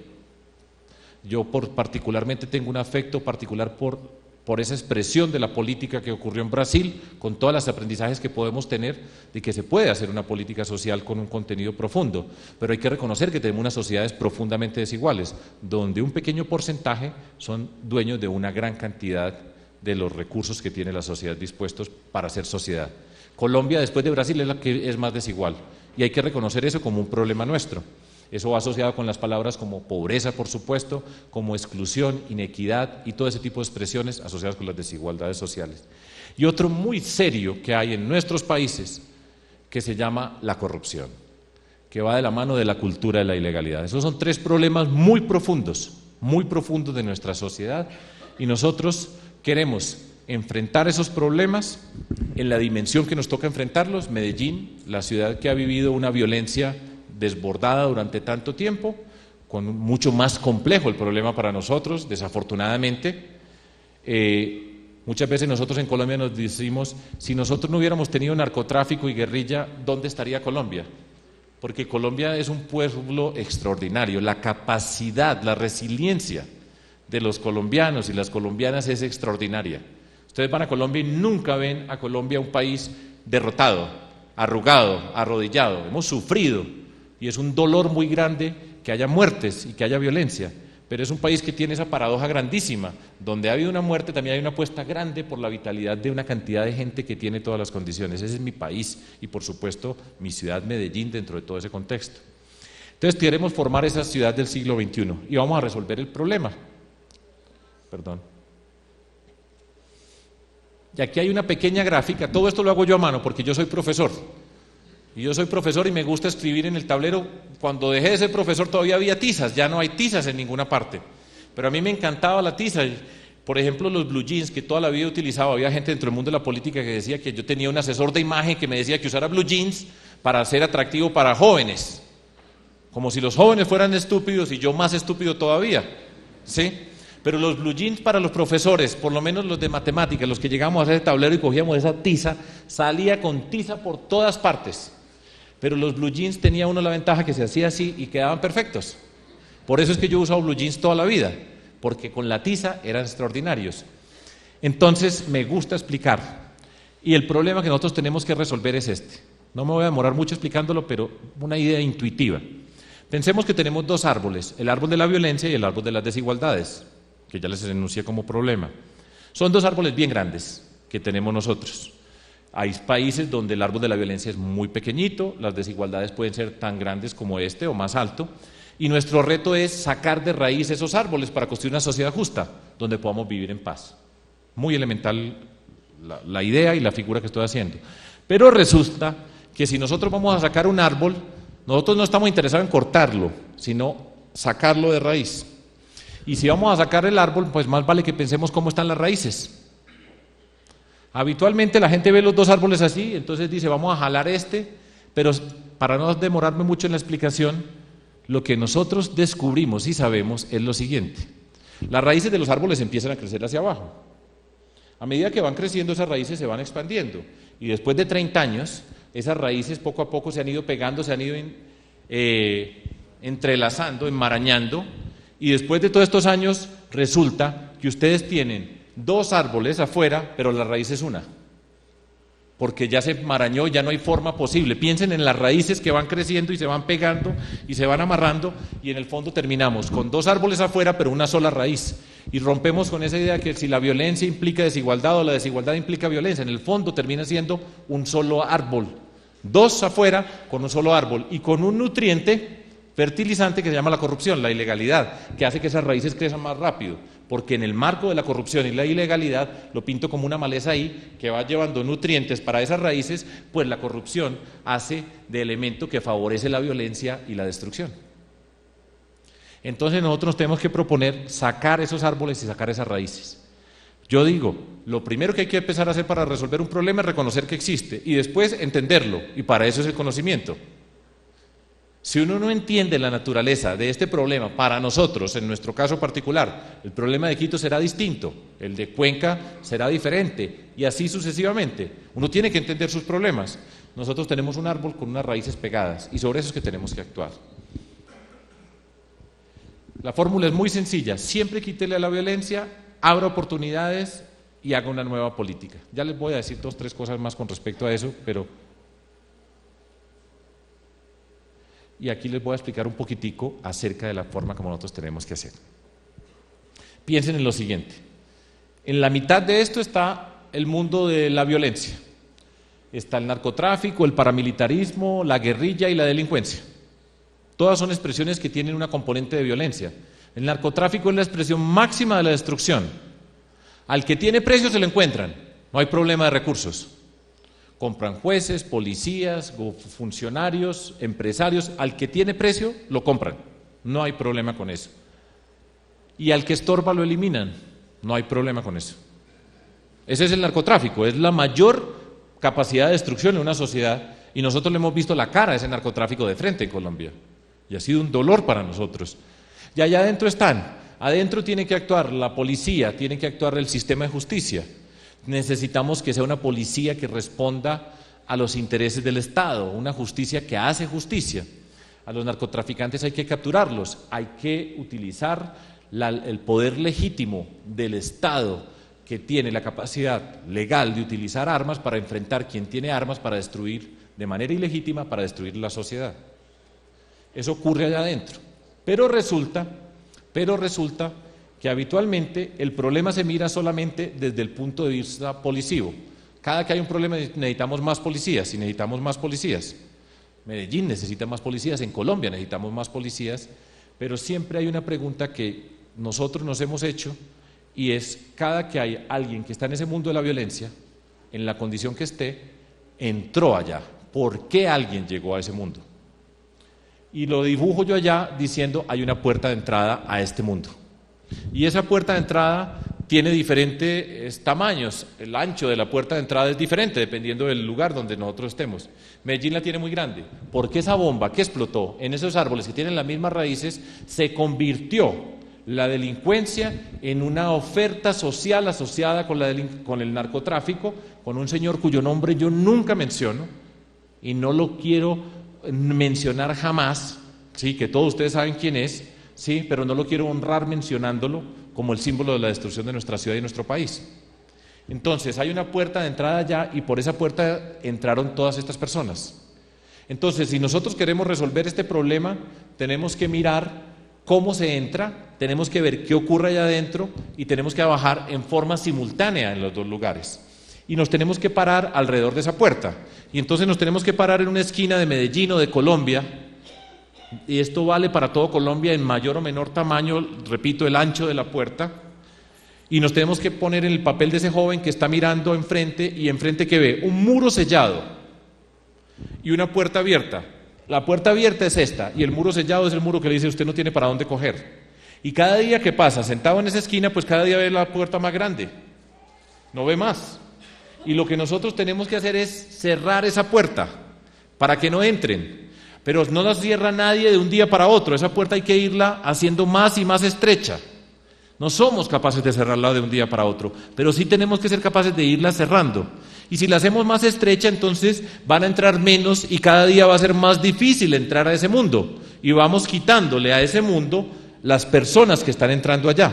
yo particularmente tengo un afecto particular por por esa expresión de la política que ocurrió en Brasil, con todos los aprendizajes que podemos tener de que se puede hacer una política social con un contenido profundo, pero hay que reconocer que tenemos unas sociedades profundamente desiguales, donde un pequeño porcentaje son dueños de una gran cantidad de los recursos que tiene la sociedad dispuestos para ser sociedad. Colombia, después de Brasil, es la que es más desigual, y hay que reconocer eso como un problema nuestro. Eso va asociado con las palabras como pobreza, por supuesto, como exclusión, inequidad y todo ese tipo de expresiones asociadas con las desigualdades sociales. Y otro muy serio que hay en nuestros países, que se llama la corrupción, que va de la mano de la cultura de la ilegalidad. Esos son tres problemas muy profundos de nuestra sociedad, y nosotros queremos enfrentar esos problemas en la dimensión que nos toca enfrentarlos. Medellín, la ciudad que ha vivido una violencia desbordada durante tanto tiempo, con mucho más complejo el problema para nosotros, desafortunadamente. Muchas veces nosotros en Colombia nos decimos, si nosotros no hubiéramos tenido narcotráfico y guerrilla, ¿dónde estaría Colombia? Porque Colombia es un pueblo extraordinario, la capacidad, la resiliencia de los colombianos y las colombianas es extraordinaria. Ustedes van a Colombia y nunca ven a Colombia un país derrotado, arrugado, arrodillado. Hemos sufrido, y es un dolor muy grande que haya muertes y que haya violencia, pero es un país que tiene esa paradoja grandísima, donde ha habido una muerte, también hay una apuesta grande por la vitalidad de una cantidad de gente que tiene todas las condiciones. Ese es mi país y, por supuesto, mi ciudad Medellín dentro de todo ese contexto. Entonces queremos formar esa ciudad del siglo XXI y vamos a resolver el problema. Y aquí hay una pequeña gráfica, todo esto lo hago yo a mano porque yo soy profesor. Y yo soy profesor y me gusta escribir en el tablero. Cuando dejé de ser profesor todavía había tizas, ya no hay tizas en ninguna parte. Pero a mí me encantaba la tiza. Por ejemplo, los blue jeans que toda la vida he utilizado. Había gente dentro del mundo de la política que decía que yo tenía un asesor de imagen que me decía que usara blue jeans para ser atractivo para jóvenes. Como si los jóvenes fueran estúpidos y yo más estúpido todavía. ¿Sí? Pero los blue jeans para los profesores, por lo menos los de matemáticas, los que llegamos a hacer el tablero y cogíamos esa tiza, salía con tiza por todas partes. Pero los blue jeans tenía uno la ventaja que se hacía así y quedaban perfectos. Por eso es que yo he usado blue jeans toda la vida, porque con la tiza eran extraordinarios. Entonces me gusta explicar, y el problema que nosotros tenemos que resolver es este. No me voy a demorar mucho explicándolo, pero una idea intuitiva. Pensemos que tenemos dos árboles, el árbol de la violencia y el árbol de las desigualdades, que ya les enuncié como problema. Son dos árboles bien grandes que tenemos nosotros. Hay países donde el árbol de la violencia es muy pequeñito, las desigualdades pueden ser tan grandes como este o más alto, y nuestro reto es sacar de raíz esos árboles para construir una sociedad justa, donde podamos vivir en paz. Muy elemental la idea y la figura que estoy haciendo. Pero resulta que si nosotros vamos a sacar un árbol, nosotros no estamos interesados en cortarlo, sino sacarlo de raíz. Y si vamos a sacar el árbol, pues más vale que pensemos cómo están las raíces. Habitualmente la gente ve los dos árboles así, entonces dice vamos a jalar pero para no demorarme mucho en la explicación, lo que nosotros descubrimos y sabemos es lo siguiente: las raíces de los árboles empiezan a crecer hacia abajo. A medida que van creciendo, esas raíces se van expandiendo, y después de 30 años, esas raíces poco a poco se han ido pegando, se han ido entrelazando, enmarañando, y después de todos estos años resulta que ustedes tienen dos árboles afuera, pero la raíz es una, porque ya se enmarañó, ya no hay forma posible. Piensen en las raíces que van creciendo y se van pegando y se van amarrando, y en el fondo terminamos con dos árboles afuera, pero una sola raíz, y rompemos con esa idea que si la violencia implica desigualdad o la desigualdad implica violencia. En el fondo termina siendo un solo árbol, dos afuera con un solo árbol y con un nutriente fertilizante que se llama la corrupción, la ilegalidad, que hace que esas raíces crezcan más rápido, porque en el marco de la corrupción y la ilegalidad, lo pinto como una maleza ahí, que va llevando nutrientes para esas raíces, pues la corrupción hace de elemento que favorece la violencia y la destrucción. Entonces nosotros tenemos que proponer sacar esos árboles y sacar esas raíces. Yo digo, lo primero que hay que empezar a hacer para resolver un problema es reconocer que existe, y después entenderlo, y para eso es el conocimiento. Si uno no entiende la naturaleza de este problema, para nosotros, en nuestro caso particular, el problema de Quito será distinto, el de Cuenca será diferente, y así sucesivamente. Uno tiene que entender sus problemas. Nosotros tenemos un árbol con unas raíces pegadas, y sobre eso es que tenemos que actuar. La fórmula es muy sencilla: siempre quítele a la violencia, abra oportunidades y haga una nueva política. Ya les voy a decir 2 o 3 cosas más con respecto a eso, y aquí les voy a explicar un poquitico acerca de la forma como nosotros tenemos que hacer. Piensen en lo siguiente. En la mitad de esto está el mundo de la violencia. Está el narcotráfico, el paramilitarismo, la guerrilla y la delincuencia. Todas son expresiones que tienen una componente de violencia. El narcotráfico es la expresión máxima de la destrucción. Al que tiene precio se lo encuentran, no hay problema de recursos. Compran jueces, policías, funcionarios, empresarios, al que tiene precio lo compran, no hay problema con eso. Y al que estorba lo eliminan, no hay problema con eso. Ese es el narcotráfico, es la mayor capacidad de destrucción en una sociedad y nosotros le hemos visto la cara a ese narcotráfico de frente en Colombia y ha sido un dolor para nosotros. Y allá adentro están, adentro tiene que actuar la policía, tiene que actuar el sistema de justicia. Necesitamos que sea una policía que responda a los intereses del Estado, una justicia que hace justicia. A los narcotraficantes hay que capturarlos, hay que utilizar el poder legítimo del Estado que tiene la capacidad legal de utilizar armas para enfrentar quien tiene armas para destruir de manera ilegítima, para destruir la sociedad. Eso ocurre allá adentro. Pero resulta que habitualmente el problema se mira solamente desde el punto de vista policivo. Cada que hay un problema necesitamos más policías y necesitamos más policías. Medellín necesita más policías, en Colombia necesitamos más policías, pero siempre hay una pregunta que nosotros nos hemos hecho y es, cada que hay alguien que está en ese mundo de la violencia, en la condición que esté, entró allá. ¿Por qué alguien llegó a ese mundo? Y lo dibujo yo allá diciendo, hay una puerta de entrada a este mundo. Y esa puerta de entrada tiene diferentes tamaños, el ancho de la puerta de entrada es diferente dependiendo del lugar donde nosotros estemos. Medellín la tiene muy grande, porque esa bomba que explotó en esos árboles que tienen las mismas raíces, se convirtió la delincuencia en una oferta social asociada con el narcotráfico, con un señor cuyo nombre yo nunca menciono y no lo quiero mencionar jamás, sí, que todos ustedes saben quién es, sí, pero no lo quiero honrar mencionándolo como el símbolo de la destrucción de nuestra ciudad y nuestro país. Entonces, hay una puerta de entrada allá y por esa puerta entraron todas estas personas. Entonces, si nosotros queremos resolver este problema, tenemos que mirar cómo se entra, tenemos que ver qué ocurre allá adentro y tenemos que trabajar en forma simultánea en los 2 lugares. Y nos tenemos que parar alrededor de esa puerta. Y entonces nos tenemos que parar en una esquina de Medellín o de Colombia, y esto vale para todo Colombia en mayor o menor tamaño, repito, el ancho de la puerta, y nos tenemos que poner en el papel de ese joven que está mirando enfrente y enfrente que ve un muro sellado y una puerta abierta. La puerta abierta es esta y el muro sellado es el muro que le dice usted no tiene para dónde coger. Y cada día que pasa sentado en esa esquina, pues cada día ve la puerta más grande, no ve más. Y lo que nosotros tenemos que hacer es cerrar esa puerta para que no entren. Pero no la cierra nadie de un día para otro, esa puerta hay que irla haciendo más y más estrecha. No somos capaces de cerrarla de un día para otro, pero sí tenemos que ser capaces de irla cerrando. Y si la hacemos más estrecha, entonces van a entrar menos y cada día va a ser más difícil entrar a ese mundo. Y vamos quitándole a ese mundo las personas que están entrando allá.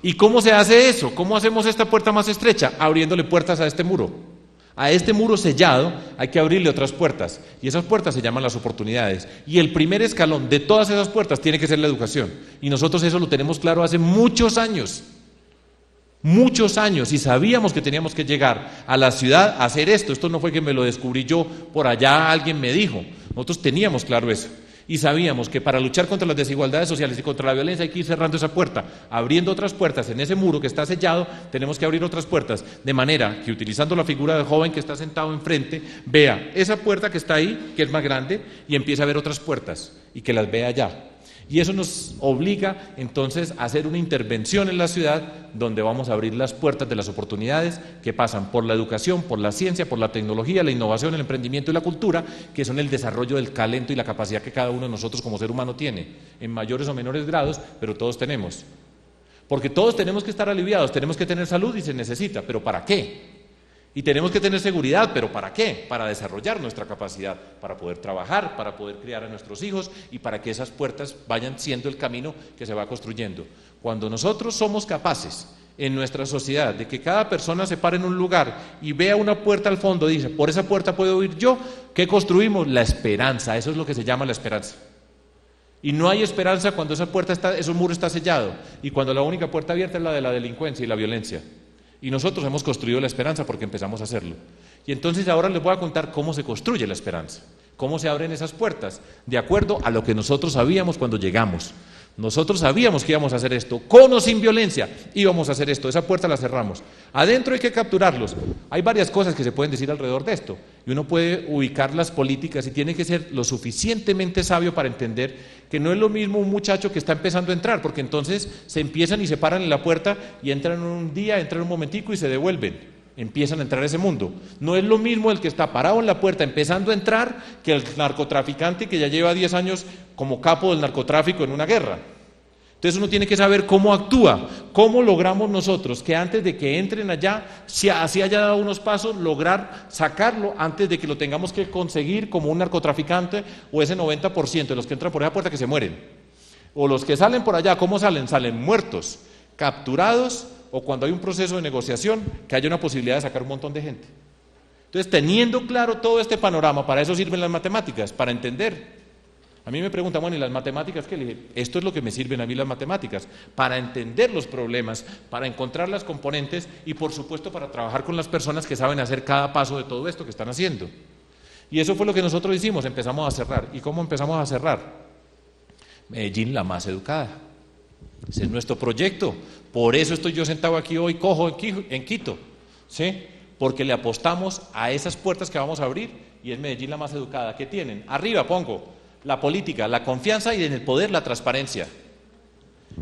¿Y cómo se hace eso? ¿Cómo hacemos esta puerta más estrecha? Abriéndole puertas a este muro. A este muro sellado hay que abrirle otras puertas y esas puertas se llaman las oportunidades y el primer escalón de todas esas puertas tiene que ser la educación y nosotros eso lo tenemos claro hace muchos años y sabíamos que teníamos que llegar a la ciudad a hacer esto no fue que me lo descubrí yo, por allá alguien me dijo, nosotros teníamos claro eso. Y sabíamos que para luchar contra las desigualdades sociales y contra la violencia hay que ir cerrando esa puerta, abriendo otras puertas en ese muro que está sellado, tenemos que abrir otras puertas, de manera que utilizando la figura del joven que está sentado enfrente, vea esa puerta que está ahí, que es más grande, y empiece a ver otras puertas, y que las vea allá. Y eso nos obliga entonces a hacer una intervención en la ciudad donde vamos a abrir las puertas de las oportunidades que pasan por la educación, por la ciencia, por la tecnología, la innovación, el emprendimiento y la cultura, que son el desarrollo del talento y la capacidad que cada uno de nosotros como ser humano tiene, en mayores o menores grados, pero todos tenemos. Porque todos tenemos que estar aliviados, tenemos que tener salud y se necesita, pero ¿para qué? Y tenemos que tener seguridad, ¿pero para qué? Para desarrollar nuestra capacidad, para poder trabajar, para poder criar a nuestros hijos y para que esas puertas vayan siendo el camino que se va construyendo. Cuando nosotros somos capaces, en nuestra sociedad, de que cada persona se pare en un lugar y vea una puerta al fondo y dice, por esa puerta puedo ir yo, ¿qué construimos? La esperanza, eso es lo que se llama la esperanza. Y no hay esperanza cuando esa puerta está, ese muro está sellado, y cuando la única puerta abierta es la de la delincuencia y la violencia. Y nosotros hemos construido la esperanza porque empezamos a hacerlo. Y entonces ahora les voy a contar cómo se construye la esperanza, cómo se abren esas puertas, de acuerdo a lo que nosotros sabíamos cuando llegamos. Nosotros sabíamos que íbamos a hacer esto, con o sin violencia, íbamos a hacer esto, esa puerta la cerramos. Adentro hay que capturarlos. Hay varias cosas que se pueden decir alrededor de esto, y uno puede ubicar las políticas y tiene que ser lo suficientemente sabio para entender que no es lo mismo un muchacho que está empezando a entrar, porque entonces se empiezan y se paran en la puerta y entran un día, entran un momentico y se devuelven. Empiezan a entrar a ese mundo. No es lo mismo el que está parado en la puerta empezando a entrar que el narcotraficante que ya lleva 10 años como capo del narcotráfico en una guerra. Entonces uno tiene que saber cómo actúa, cómo logramos nosotros que antes de que entren allá, si así haya dado unos pasos, lograr sacarlo antes de que lo tengamos que conseguir como un narcotraficante o ese 90% de los que entran por esa puerta que se mueren. O los que salen por allá, ¿cómo salen? Salen muertos, capturados, o cuando hay un proceso de negociación, que haya una posibilidad de sacar un montón de gente. Entonces, teniendo claro todo este panorama, para eso sirven las matemáticas, para entender. A mí me preguntan, bueno, ¿y las matemáticas qué? Le dije, esto es lo que me sirven a mí las matemáticas, para entender los problemas, para encontrar las componentes y, por supuesto, para trabajar con las personas que saben hacer cada paso de todo esto que están haciendo. Y eso fue lo que nosotros hicimos, empezamos a cerrar. ¿Y cómo empezamos a cerrar? Medellín, la más educada. Ese es nuestro proyecto. Por eso estoy yo sentado aquí hoy, cojo en Quito, ¿sí? Porque le apostamos a esas puertas que vamos a abrir y es Medellín la más educada. ¿Qué tienen? Arriba pongo la política, la confianza y en el poder la transparencia.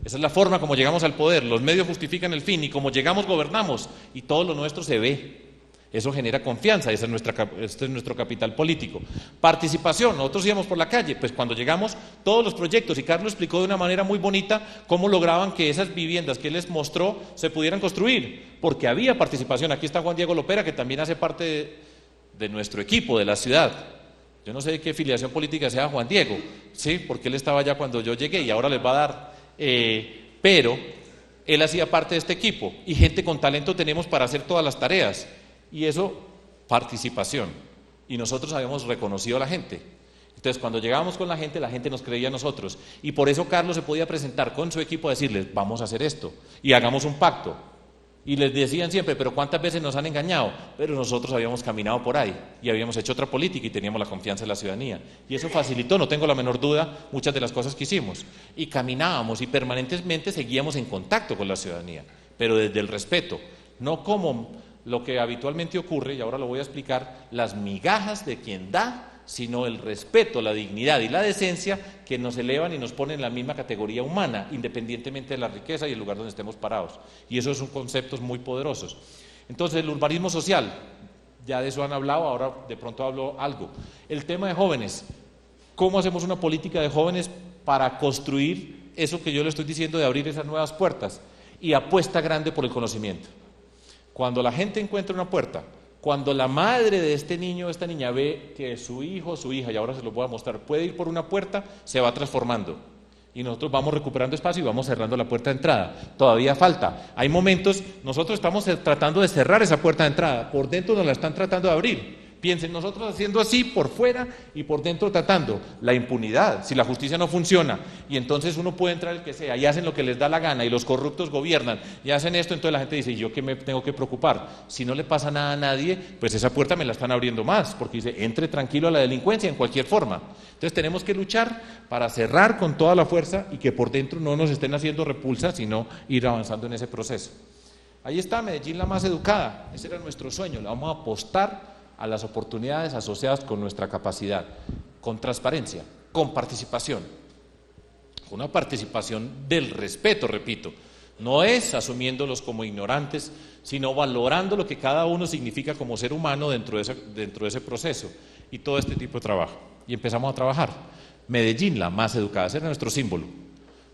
Esa es la forma como llegamos al poder. Los medios justifican el fin y como llegamos gobernamos y todo lo nuestro se ve. Eso genera confianza, este es nuestro capital político. Participación, nosotros íbamos por la calle, pues cuando llegamos todos los proyectos, y Carlos explicó de una manera muy bonita cómo lograban que esas viviendas que él les mostró se pudieran construir, porque había participación. Aquí está Juan Diego Lopera, que también hace parte de nuestro equipo, de la ciudad. Yo no sé de qué filiación política sea Juan Diego, ¿sí? Porque él estaba allá cuando yo llegué y ahora les va a dar, pero él hacía parte de este equipo, y gente con talento tenemos para hacer todas las tareas. Y eso, participación. Y nosotros habíamos reconocido a la gente. Entonces, cuando llegábamos con la gente nos creía a nosotros. Y por eso Carlos se podía presentar con su equipo a decirles, vamos a hacer esto y hagamos un pacto. Y les decían siempre, pero ¿cuántas veces nos han engañado? Pero nosotros habíamos caminado por ahí y habíamos hecho otra política y teníamos la confianza de la ciudadanía. Y eso facilitó, no tengo la menor duda, muchas de las cosas que hicimos. Y caminábamos y permanentemente seguíamos en contacto con la ciudadanía, pero desde el respeto, no como lo que habitualmente ocurre, y ahora lo voy a explicar, las migajas de quien da, sino el respeto, la dignidad y la decencia que nos elevan y nos ponen en la misma categoría humana, independientemente de la riqueza y el lugar donde estemos parados. Y esos son conceptos muy poderosos. Entonces, el urbanismo social, ya de eso han hablado, ahora de pronto hablo algo. El tema de jóvenes, ¿cómo hacemos una política de jóvenes para construir eso que yo le estoy diciendo de abrir esas nuevas puertas? Y apuesta grande por el conocimiento. Cuando la gente encuentra una puerta, cuando la madre de este niño o esta niña ve que su hijo o su hija, y ahora se los voy a mostrar, puede ir por una puerta, se va transformando. Y nosotros vamos recuperando espacio y vamos cerrando la puerta de entrada. Todavía falta. Hay momentos, nosotros estamos tratando de cerrar esa puerta de entrada, por dentro nos la están tratando de abrir. Piensen, nosotros haciendo así por fuera y por dentro tratando. La impunidad, si la justicia no funciona, y entonces uno puede entrar el que sea, y hacen lo que les da la gana, y los corruptos gobiernan, y hacen esto, entonces la gente dice, ¿y yo qué me tengo que preocupar? Si no le pasa nada a nadie, pues esa puerta me la están abriendo más, porque dice, entre tranquilo a la delincuencia en cualquier forma. Entonces tenemos que luchar para cerrar con toda la fuerza y que por dentro no nos estén haciendo repulsa, sino ir avanzando en ese proceso. Ahí está Medellín la más educada, ese era nuestro sueño, le vamos a apostar a las oportunidades asociadas con nuestra capacidad, con transparencia, con participación, una participación del respeto, repito, no es asumiéndolos como ignorantes, sino valorando lo que cada uno significa como ser humano dentro de ese proceso y todo este tipo de trabajo. Y empezamos a trabajar. Medellín, la más educada, ese era nuestro símbolo.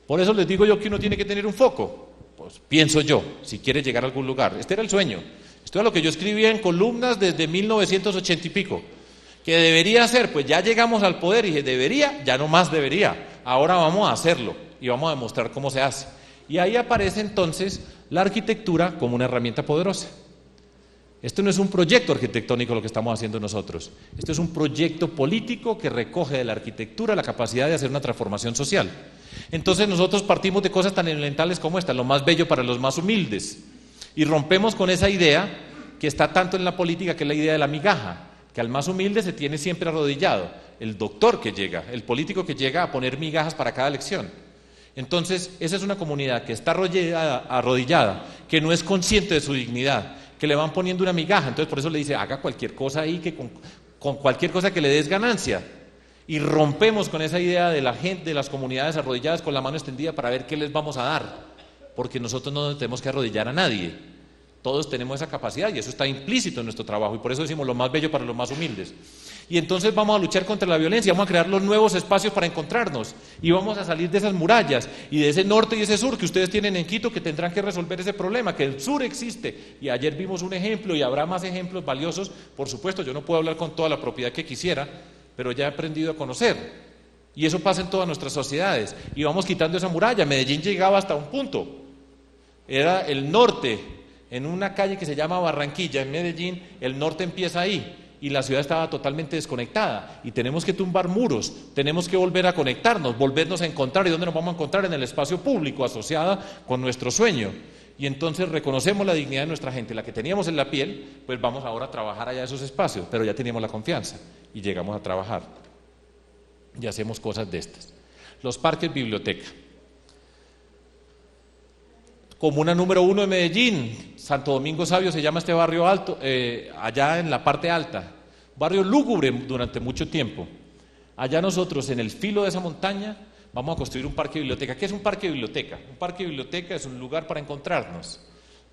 Por eso les digo yo que uno tiene que tener un foco, pues pienso yo, si quiere llegar a algún lugar. Este era el sueño. Esto es lo que yo escribía en columnas desde 1980 y pico. ¿Qué debería hacer? Pues ya llegamos al poder y dije, debería, ya no más debería. Ahora vamos a hacerlo y vamos a demostrar cómo se hace. Y ahí aparece entonces la arquitectura como una herramienta poderosa. Esto no es un proyecto arquitectónico lo que estamos haciendo nosotros, esto es un proyecto político que recoge de la arquitectura la capacidad de hacer una transformación social. Entonces nosotros partimos de cosas tan elementales como esta, lo más bello para los más humildes, y rompemos con esa idea que está tanto en la política, que es la idea de la migaja, que al más humilde se tiene siempre arrodillado, el doctor que llega, el político que llega a poner migajas para cada elección. Entonces esa es una comunidad que está arrodillada, que no es consciente de su dignidad, que le van poniendo una migaja, entonces por eso le dice, haga cualquier cosa ahí, que con cualquier cosa que le des ganancia. Y rompemos con esa idea de la gente, de las comunidades arrodilladas con la mano extendida para ver qué les vamos a dar, porque nosotros no tenemos que arrodillar a nadie, todos tenemos esa capacidad y eso está implícito en nuestro trabajo, y por eso decimos lo más bello para los más humildes. Y entonces vamos a luchar contra la violencia, vamos a crear los nuevos espacios para encontrarnos, y vamos a salir de esas murallas, y de ese norte y ese sur que ustedes tienen en Quito, que tendrán que resolver ese problema, que el sur existe, y ayer vimos un ejemplo, y habrá más ejemplos valiosos, por supuesto, yo no puedo hablar con toda la propiedad que quisiera, pero ya he aprendido a conocer, y eso pasa en todas nuestras sociedades, y vamos quitando esa muralla. Medellín llegaba hasta un punto, era el norte, en una calle que se llama Barranquilla, en Medellín, el norte empieza ahí, y la ciudad estaba totalmente desconectada, y tenemos que tumbar muros, tenemos que volver a conectarnos, volvernos a encontrar. ¿Y dónde nos vamos a encontrar? En el espacio público, asociada con nuestro sueño. Y entonces reconocemos la dignidad de nuestra gente, la que teníamos en la piel, pues vamos ahora a trabajar allá esos espacios, pero ya teníamos la confianza, y llegamos a trabajar, y hacemos cosas de estas. Los parques biblioteca. Comuna número 1 de Medellín, Santo Domingo Sabio se llama este barrio alto, allá en la parte alta, barrio lúgubre durante mucho tiempo. Allá nosotros, en el filo de esa montaña, vamos a construir un parque biblioteca. ¿Qué es un parque biblioteca? Un parque biblioteca es un lugar para encontrarnos,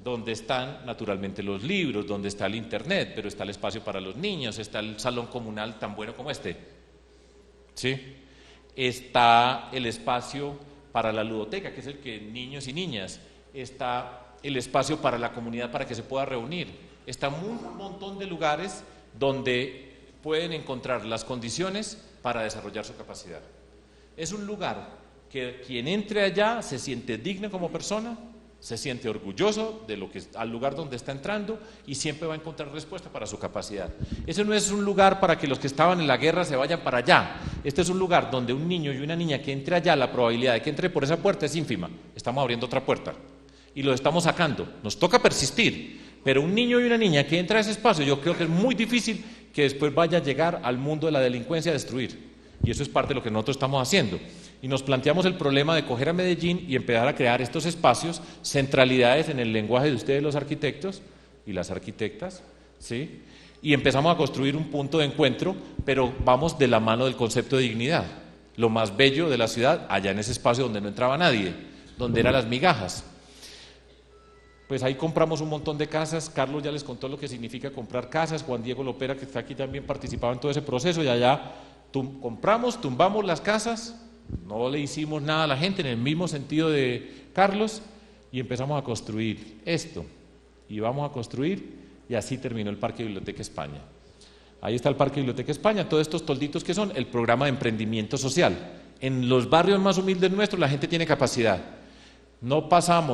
donde están naturalmente los libros, donde está el internet, pero está el espacio para los niños, está el salón comunal tan bueno como este, ¿sí? Está el espacio para la ludoteca, que es el que niños y niñas, está el espacio para la comunidad para que se pueda reunir, está un montón de lugares donde pueden encontrar las condiciones para desarrollar su capacidad. Es un lugar que quien entre allá se siente digno como persona, se siente orgulloso de lo que al lugar donde está entrando y siempre va a encontrar respuesta para su capacidad. Ese no es un lugar para que los que estaban en la guerra se vayan para allá. Este es un lugar donde un niño y una niña que entre allá, la probabilidad de que entre por esa puerta es ínfima. Estamos abriendo otra puerta y lo estamos sacando. Nos toca persistir, pero un niño y una niña que entra a ese espacio, yo creo que es muy difícil que después vaya a llegar al mundo de la delincuencia a destruir. Y eso es parte de lo que nosotros estamos haciendo. Y nos planteamos el problema de coger a Medellín y empezar a crear estos espacios, centralidades en el lenguaje de ustedes los arquitectos y las arquitectas, ¿sí? Y empezamos a construir un punto de encuentro, pero vamos de la mano del concepto de dignidad. Lo más bello de la ciudad, allá en ese espacio donde no entraba nadie, donde eran las migajas. Pues ahí compramos un montón de casas. Carlos ya les contó lo que significa comprar casas. Juan Diego Lopera, que está aquí, también participaba en todo ese proceso, y allá compramos, tumbamos las casas, no le hicimos nada a la gente en el mismo sentido de Carlos, y empezamos a construir esto, y vamos a construir, y así terminó el Parque Biblioteca España. Ahí está el Parque Biblioteca España, todos estos tolditos que son el programa de emprendimiento social. En los barrios más humildes nuestros la gente tiene capacidad. No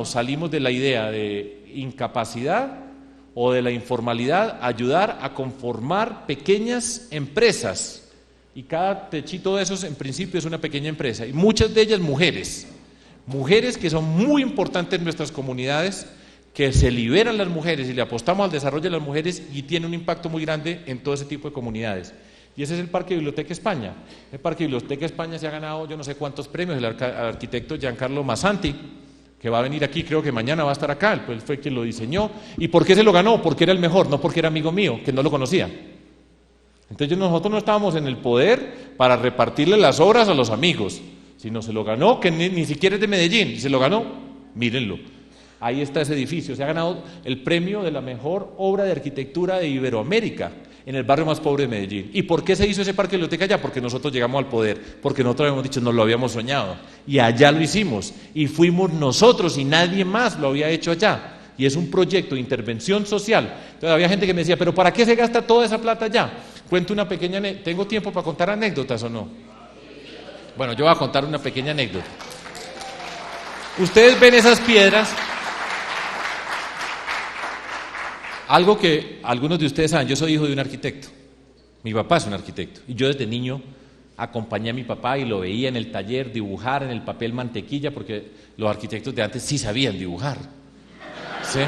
salimos de la idea de incapacidad o de la informalidad, ayudar a conformar pequeñas empresas. Y cada techito de esos en principio es una pequeña empresa, y muchas de ellas mujeres que son muy importantes en nuestras comunidades, que se liberan las mujeres y le apostamos al desarrollo de las mujeres y tiene un impacto muy grande en todo ese tipo de comunidades. Y ese es el Parque Biblioteca España. El Parque Biblioteca España se ha ganado yo no sé cuántos premios, el arquitecto Giancarlo Massanti, que va a venir aquí, creo que mañana va a estar acá, él fue quien lo diseñó. ¿Y por qué se lo ganó? Porque era el mejor, no porque era amigo mío, que no lo conocía. Entonces nosotros no estábamos en el poder para repartirle las obras a los amigos, sino se lo ganó, que ni siquiera es de Medellín, y se lo ganó, mírenlo, ahí está ese edificio, se ha ganado el premio de la mejor obra de arquitectura de Iberoamérica, en el barrio más pobre de Medellín. ¿Y por qué se hizo ese parque biblioteca allá? Porque nosotros llegamos al poder, porque nosotros habíamos dicho, nos lo habíamos soñado, y allá lo hicimos, y fuimos nosotros, y nadie más lo había hecho allá. Y es un proyecto de intervención social. Entonces había gente que me decía, ¿pero para qué se gasta toda esa plata allá? Cuento una pequeña anécdota. ¿Tengo tiempo para contar anécdotas o no? Bueno, yo voy a contar una pequeña anécdota. Ustedes ven esas piedras, Algo que algunos de ustedes saben, yo soy hijo de un arquitecto. Mi papá es un arquitecto. Y yo desde niño acompañé a mi papá y lo veía en el taller dibujar en el papel mantequilla, porque los arquitectos de antes sí sabían dibujar. ¿Sí?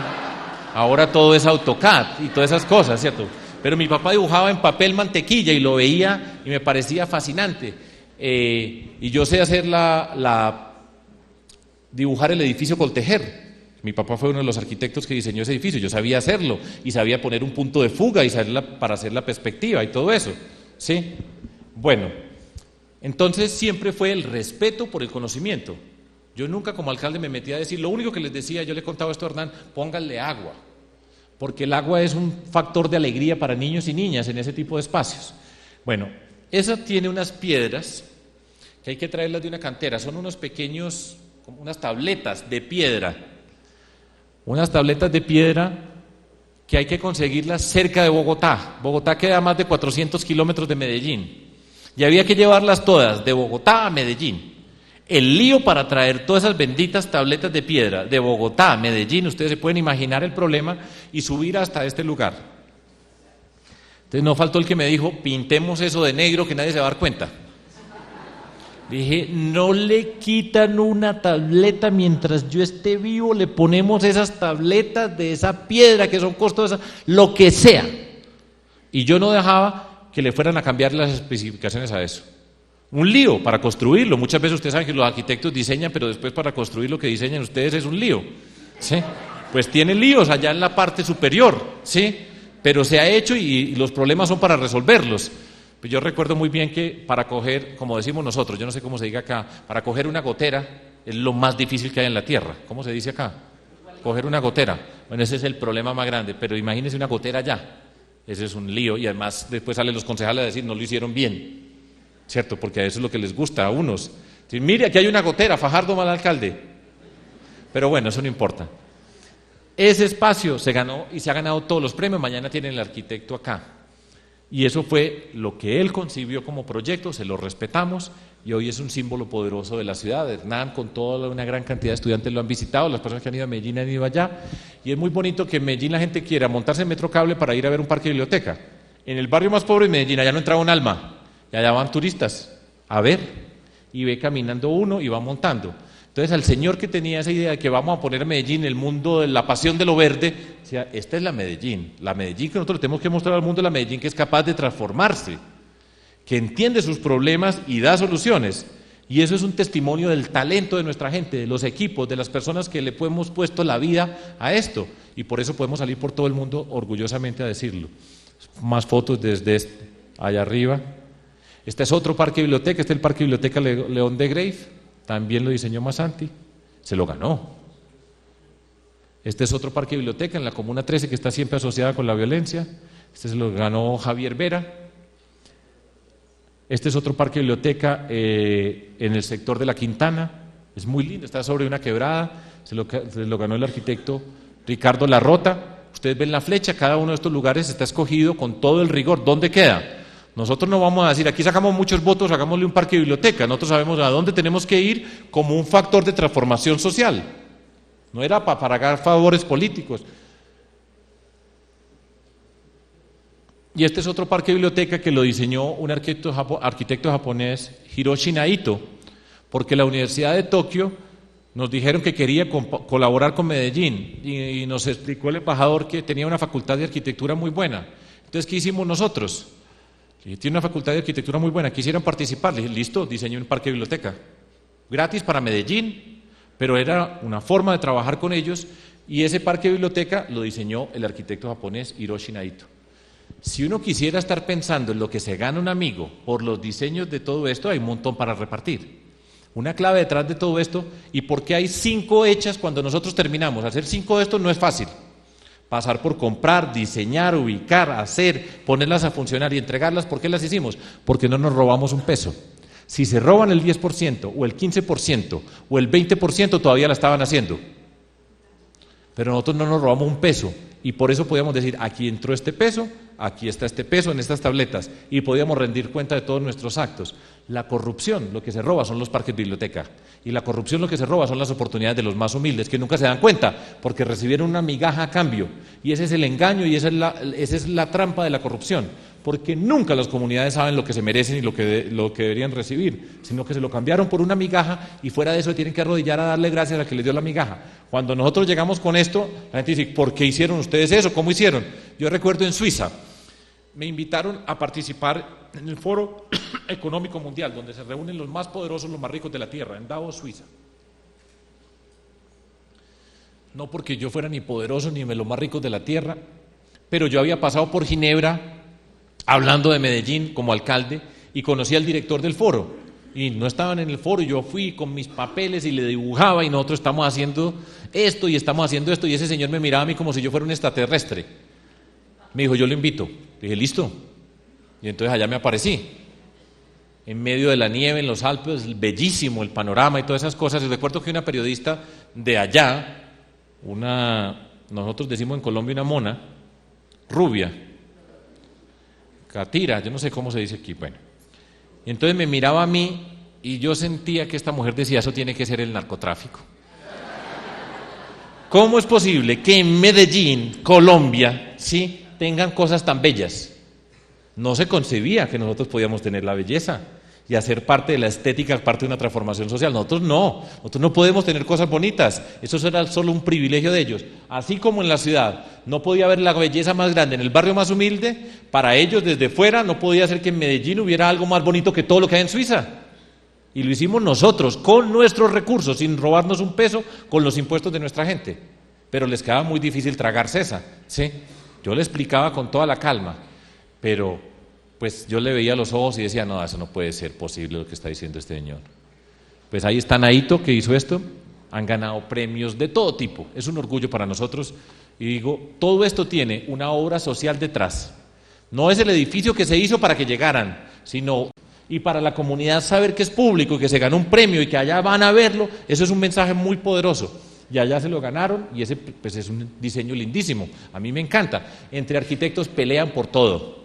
Ahora todo es AutoCAD y todas esas cosas, ¿cierto? Pero mi papá dibujaba en papel mantequilla y lo veía y me parecía fascinante. Y yo sé hacer dibujar el edificio Coltejer. Mi papá fue uno de los arquitectos que diseñó ese edificio. Yo sabía hacerlo y sabía poner un punto de fuga y para hacer la perspectiva y todo eso. ¿Sí? Bueno, entonces siempre fue el respeto por el conocimiento. Yo nunca como alcalde me metí a decir, lo único que les decía, yo le contaba esto a Hernán, pónganle agua, porque el agua es un factor de alegría para niños y niñas en ese tipo de espacios. Bueno, esa tiene unas piedras que hay que traerlas de una cantera, son unos pequeños, como unas tabletas de piedra, que hay que conseguirlas cerca de Bogotá. Bogotá queda a más de 400 kilómetros de Medellín, y había que llevarlas todas de Bogotá a Medellín. El lío para traer todas esas benditas tabletas de piedra de Bogotá a Medellín, ustedes se pueden imaginar el problema, y subir hasta este lugar. Entonces no faltó el que me dijo, pintemos eso de negro que nadie se va a dar cuenta. Dije, no le quitan una tableta mientras yo esté vivo, le ponemos esas tabletas de esa piedra que son costosas, lo que sea. Y yo no dejaba que le fueran a cambiar las especificaciones a eso. Un lío para construirlo. Muchas veces ustedes saben que los arquitectos diseñan, pero después para construir lo que diseñan ustedes es un lío. ¿Sí? Pues tiene líos allá en la parte superior, ¿sí? Pero se ha hecho y los problemas son para resolverlos. Pues yo recuerdo muy bien que para coger, como decimos nosotros, yo no sé cómo se diga acá, para coger una gotera es lo más difícil que hay en la tierra. ¿Cómo se dice acá? Coger una gotera. Bueno, ese es el problema más grande, pero imagínense una gotera allá. Ese es un lío y además después salen los concejales a decir no lo hicieron bien. ¿Cierto? Porque a eso es lo que les gusta a unos. Sí, mire, aquí hay una gotera, Fajardo mal alcalde. Pero bueno, eso no importa. Ese espacio se ganó y se ha ganado todos los premios. Mañana tienen el arquitecto acá. Y eso fue lo que él concibió como proyecto, se lo respetamos y hoy es un símbolo poderoso de la ciudad. Hernán, con toda una gran cantidad de estudiantes lo han visitado, las personas que han ido a Medellín han ido allá. Y es muy bonito que en Medellín la gente quiera montarse en Metro Cable para ir a ver un parque de biblioteca. En el barrio más pobre de Medellín, allá no entraba un alma. Y allá van turistas a ver, y ve caminando uno y va montando. Entonces al señor que tenía esa idea de que vamos a poner Medellín, el mundo de la pasión de lo verde, decía, esta es la Medellín que nosotros le tenemos que mostrar al mundo, la Medellín que es capaz de transformarse, que entiende sus problemas y da soluciones. Y eso es un testimonio del talento de nuestra gente, de los equipos, de las personas que le hemos puesto la vida a esto. Y por eso podemos salir por todo el mundo orgullosamente a decirlo. Más fotos desde allá arriba. Este es otro parque biblioteca, este es el Parque Biblioteca León de Grave, también lo diseñó Masanti, se lo ganó. Este es otro parque biblioteca en la Comuna 13 que está siempre asociada con la violencia, este se lo ganó Javier Vera. Este es otro parque biblioteca en el sector de la Quintana, es muy lindo, está sobre una quebrada, se lo ganó el arquitecto Ricardo Larrota. Ustedes ven la flecha, cada uno de estos lugares está escogido con todo el rigor. ¿Dónde queda? Nosotros no vamos a decir, aquí sacamos muchos votos, hagámosle un parque biblioteca. Nosotros sabemos a dónde tenemos que ir como un factor de transformación social. No era para pagar favores políticos. Y este es otro parque biblioteca que lo diseñó un arquitecto japonés, Hiroshi Naito, porque la Universidad de Tokio nos dijeron que quería colaborar con Medellín y nos explicó el embajador que tenía una facultad de arquitectura muy buena. Entonces, ¿qué hicimos nosotros? Tiene una facultad de arquitectura muy buena, quisieran participar. Le dije, listo, diseñé un parque biblioteca gratis para Medellín, pero era una forma de trabajar con ellos y ese parque biblioteca lo diseñó el arquitecto japonés Hiroshi Naito. Si uno quisiera estar pensando en lo que se gana un amigo por los diseños de todo esto, hay un montón para repartir. Una clave detrás de todo esto, y por qué hay 5 hechas cuando nosotros terminamos. Hacer 5 de estos no es fácil. Pasar por comprar, diseñar, ubicar, hacer, ponerlas a funcionar y entregarlas. ¿Por qué las hicimos? Porque no nos robamos un peso. Si se roban el 10% o el 15% o el 20%, todavía la estaban haciendo. Pero nosotros no nos robamos un peso Y por eso podíamos decir, aquí entró este peso, aquí está este peso en estas tabletas, y podíamos rendir cuenta de todos nuestros actos. La corrupción, lo que se roba son los parques biblioteca, y la corrupción lo que se roba son las oportunidades de los más humildes, que nunca se dan cuenta, porque recibieron una migaja a cambio, y ese es el engaño y esa es la trampa de la corrupción, porque nunca las comunidades saben lo que se merecen y lo que deberían recibir, sino que se lo cambiaron por una migaja, y fuera de eso tienen que arrodillar a darle gracias a que les dio la migaja. Cuando nosotros llegamos con esto, la gente dice, ¿por qué hicieron ustedes eso? ¿Cómo hicieron? Yo recuerdo en Suiza, me invitaron a participar en el Foro Económico Mundial, donde se reúnen los más poderosos, los más ricos de la Tierra, en Davos, Suiza. No porque yo fuera ni poderoso ni de los más ricos de la Tierra, pero yo había pasado por Ginebra, hablando de Medellín como alcalde, y conocí al director del foro, y no estaban en el foro, y yo fui con mis papeles y le dibujaba, y nosotros estamos haciendo esto, y estamos haciendo esto, y ese señor me miraba a mí como si yo fuera un extraterrestre. Me dijo, yo lo invito. Le dije, listo. Y entonces allá me aparecí, en medio de la nieve, en los Alpes, bellísimo el panorama y todas esas cosas. Y recuerdo que una periodista de allá, nosotros decimos en Colombia una mona, rubia, catira, yo no sé cómo se dice aquí, bueno. Y entonces me miraba a mí y yo sentía que esta mujer decía, eso tiene que ser el narcotráfico. ¿Cómo es posible que en Medellín, Colombia, sí, tengan cosas tan bellas? No se concebía que nosotros podíamos tener la belleza y hacer parte de la estética, parte de una transformación social. Nosotros no podemos tener cosas bonitas, eso era solo un privilegio de ellos. Así como en la ciudad no podía haber la belleza más grande en el barrio más humilde, para ellos desde fuera no podía ser que en Medellín hubiera algo más bonito que todo lo que hay en Suiza. Y lo hicimos nosotros, con nuestros recursos, sin robarnos un peso, con los impuestos de nuestra gente. Pero les quedaba muy difícil tragarse esa, ¿sí? Yo le explicaba con toda la calma, pero pues yo le veía los ojos y decía, no, eso no puede ser posible lo que está diciendo este señor. Pues ahí está Naito, que hizo esto, han ganado premios de todo tipo, es un orgullo para nosotros, y digo, todo esto tiene una obra social detrás. No es el edificio que se hizo para que llegaran, sino, y para la comunidad saber que es público y que se ganó un premio y que allá van a verlo, eso es un mensaje muy poderoso. Y allá se lo ganaron y ese pues es un diseño lindísimo, a mí me encanta. Entre arquitectos pelean por todo.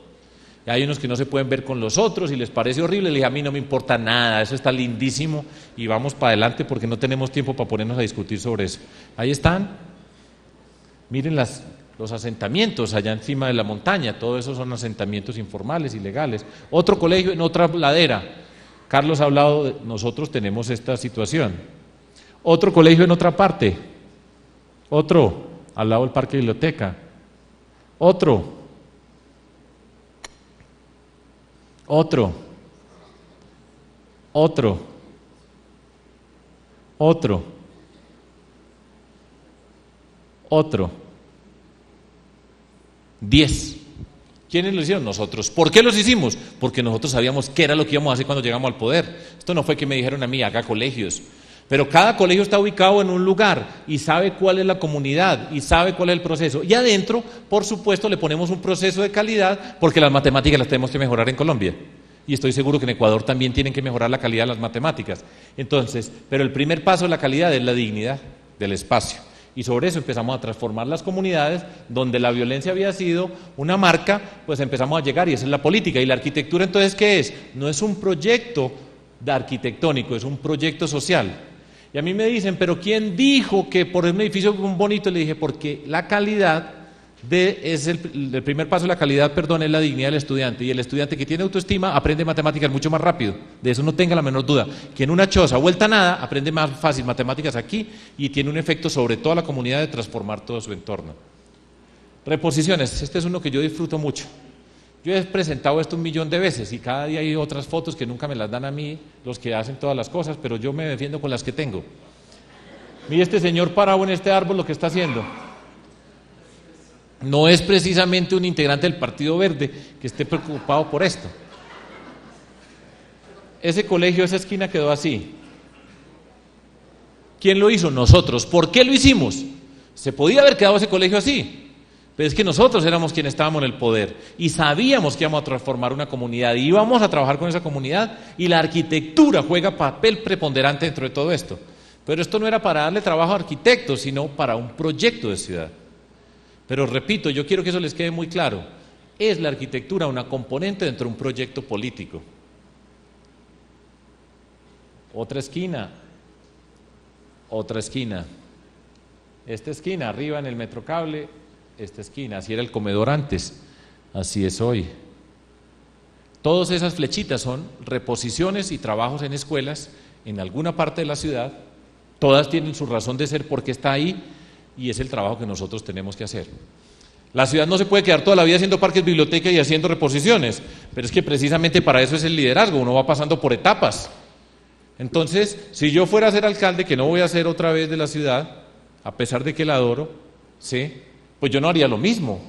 Y hay unos que no se pueden ver con los otros y les parece horrible, le dije, a mí no me importa nada, eso está lindísimo y vamos para adelante porque no tenemos tiempo para ponernos a discutir sobre eso. Ahí están, miren los asentamientos allá encima de la montaña, todo eso son asentamientos informales, ilegales. Otro colegio en otra ladera, Carlos ha hablado de, nosotros tenemos esta situación. Otro colegio en otra parte, otro al lado del parque biblioteca, otro, otro, 10. ¿Quiénes lo hicieron? Nosotros. ¿Por qué los hicimos? Porque nosotros sabíamos qué era lo que íbamos a hacer cuando llegamos al poder. Esto no fue que me dijeron a mí, haga colegios. Pero cada colegio está ubicado en un lugar y sabe cuál es la comunidad y sabe cuál es el proceso. Y adentro, por supuesto, le ponemos un proceso de calidad porque las matemáticas las tenemos que mejorar en Colombia. Y estoy seguro que en Ecuador también tienen que mejorar la calidad de las matemáticas. Entonces, pero el primer paso de la calidad es la dignidad del espacio. Y sobre eso empezamos a transformar las comunidades donde la violencia había sido una marca, pues empezamos a llegar y esa es la política. Y la arquitectura, entonces, ¿qué es? No es un proyecto arquitectónico, es un proyecto social. Y a mí me dicen, ¿pero quién dijo que por un edificio bonito? Le dije, porque la calidad, es el primer paso de la calidad, perdón, es la dignidad del estudiante. Y el estudiante que tiene autoestima aprende matemáticas mucho más rápido. De eso no tenga la menor duda. Que en una choza vuelta a nada, aprende más fácil matemáticas aquí y tiene un efecto sobre toda la comunidad de transformar todo su entorno. Reposiciones, este es uno que yo disfruto mucho. Yo he presentado esto 1.000.000 de veces y cada día hay otras fotos que nunca me las dan a mí, los que hacen todas las cosas, pero yo me defiendo con las que tengo. Mire este señor parado en este árbol lo que está haciendo. No es precisamente un integrante del Partido Verde que esté preocupado por esto. Ese colegio, esa esquina quedó así. ¿Quién lo hizo? Nosotros. ¿Por qué lo hicimos? Se podía haber quedado ese colegio así. Pero es que nosotros éramos quienes estábamos en el poder y sabíamos que íbamos a transformar una comunidad y íbamos a trabajar con esa comunidad y la arquitectura juega papel preponderante dentro de todo esto. Pero esto no era para darle trabajo a arquitectos, sino para un proyecto de ciudad. Pero repito, yo quiero que eso les quede muy claro. Es la arquitectura una componente dentro de un proyecto político. Otra esquina. Esta esquina, arriba en el Metrocable, esta esquina, así era el comedor antes, así es hoy. Todas esas flechitas son reposiciones y trabajos en escuelas en alguna parte de la ciudad, todas tienen su razón de ser porque está ahí y es el trabajo que nosotros tenemos que hacer. La ciudad no se puede quedar toda la vida haciendo parques, bibliotecas y haciendo reposiciones, pero es que precisamente para eso es el liderazgo, uno va pasando por etapas. Entonces, si yo fuera a ser alcalde, que no voy a ser otra vez de la ciudad, a pesar de que la adoro, ¿sí?, pues yo no haría lo mismo.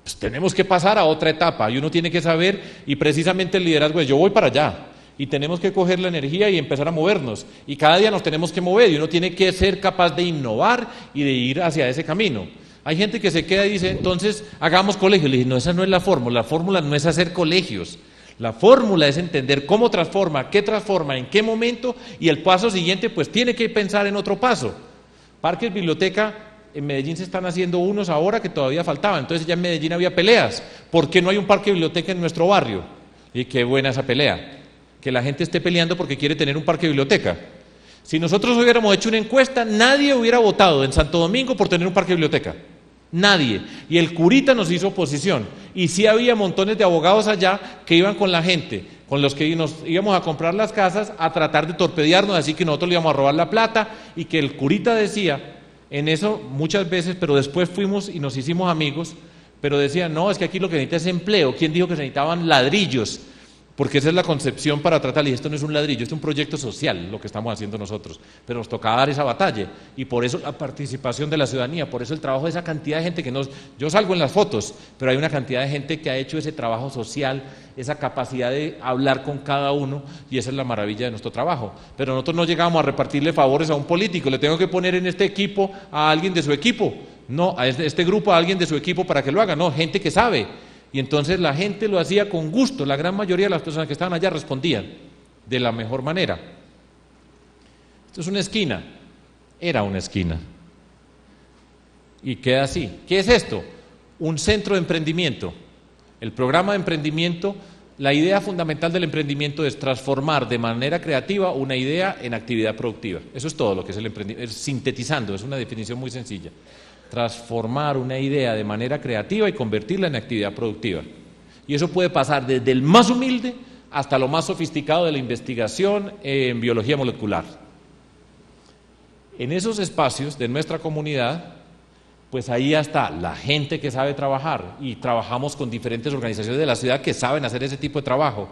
Pues tenemos que pasar a otra etapa y uno tiene que saber, y precisamente el liderazgo es yo voy para allá y tenemos que coger la energía y empezar a movernos y cada día nos tenemos que mover y uno tiene que ser capaz de innovar y de ir hacia ese camino. Hay gente que se queda y dice, entonces hagamos colegios. Le dije, no, esa no es la fórmula no es hacer colegios. La fórmula es entender cómo transforma, en qué momento, y el paso siguiente pues tiene que pensar en otro paso. Parques, biblioteca, en Medellín se están haciendo unos ahora que todavía faltaban, entonces ya en Medellín había peleas. ¿Por qué no hay un parque, biblioteca en nuestro barrio? Y qué buena esa pelea, que la gente esté peleando porque quiere tener un parque, biblioteca. Si nosotros hubiéramos hecho una encuesta, nadie hubiera votado en Santo Domingo por tener un parque, biblioteca. Nadie. Y el curita nos hizo oposición. Y sí había montones de abogados allá que iban con la gente, con los que nos íbamos a comprar las casas, a tratar de torpedearnos, así que nosotros le íbamos a robar la plata, y que el curita decía, en eso muchas veces, pero después fuimos y nos hicimos amigos, pero decía, no, es que aquí lo que necesita es empleo. ¿Quién dijo que se necesitaban ladrillos? Porque esa es la concepción para tratar, y esto no es un ladrillo, esto es un proyecto social, lo que estamos haciendo nosotros, pero nos toca dar esa batalla, y por eso la participación de la ciudadanía, por eso el trabajo de esa cantidad de gente que nos... Yo salgo en las fotos, pero hay una cantidad de gente que ha hecho ese trabajo social, esa capacidad de hablar con cada uno, y esa es la maravilla de nuestro trabajo. Pero nosotros no llegamos a repartirle favores a un político, le tengo que poner en este equipo a alguien de su equipo, no, a este grupo a alguien de su equipo para que lo haga, no, gente que sabe. Y entonces la gente lo hacía con gusto, la gran mayoría de las personas que estaban allá respondían de la mejor manera. Esto es una esquina, era una esquina. Y queda así. ¿Qué es esto? Un centro de emprendimiento. El programa de emprendimiento, la idea fundamental del emprendimiento es transformar de manera creativa una idea en actividad productiva. Eso es todo lo que es el emprendimiento, sintetizando, es una definición muy sencilla. Transformar una idea de manera creativa y convertirla en actividad productiva. Y eso puede pasar desde el más humilde hasta lo más sofisticado de la investigación en biología molecular. En esos espacios de nuestra comunidad, pues ahí está la gente que sabe trabajar, y trabajamos con diferentes organizaciones de la ciudad que saben hacer ese tipo de trabajo.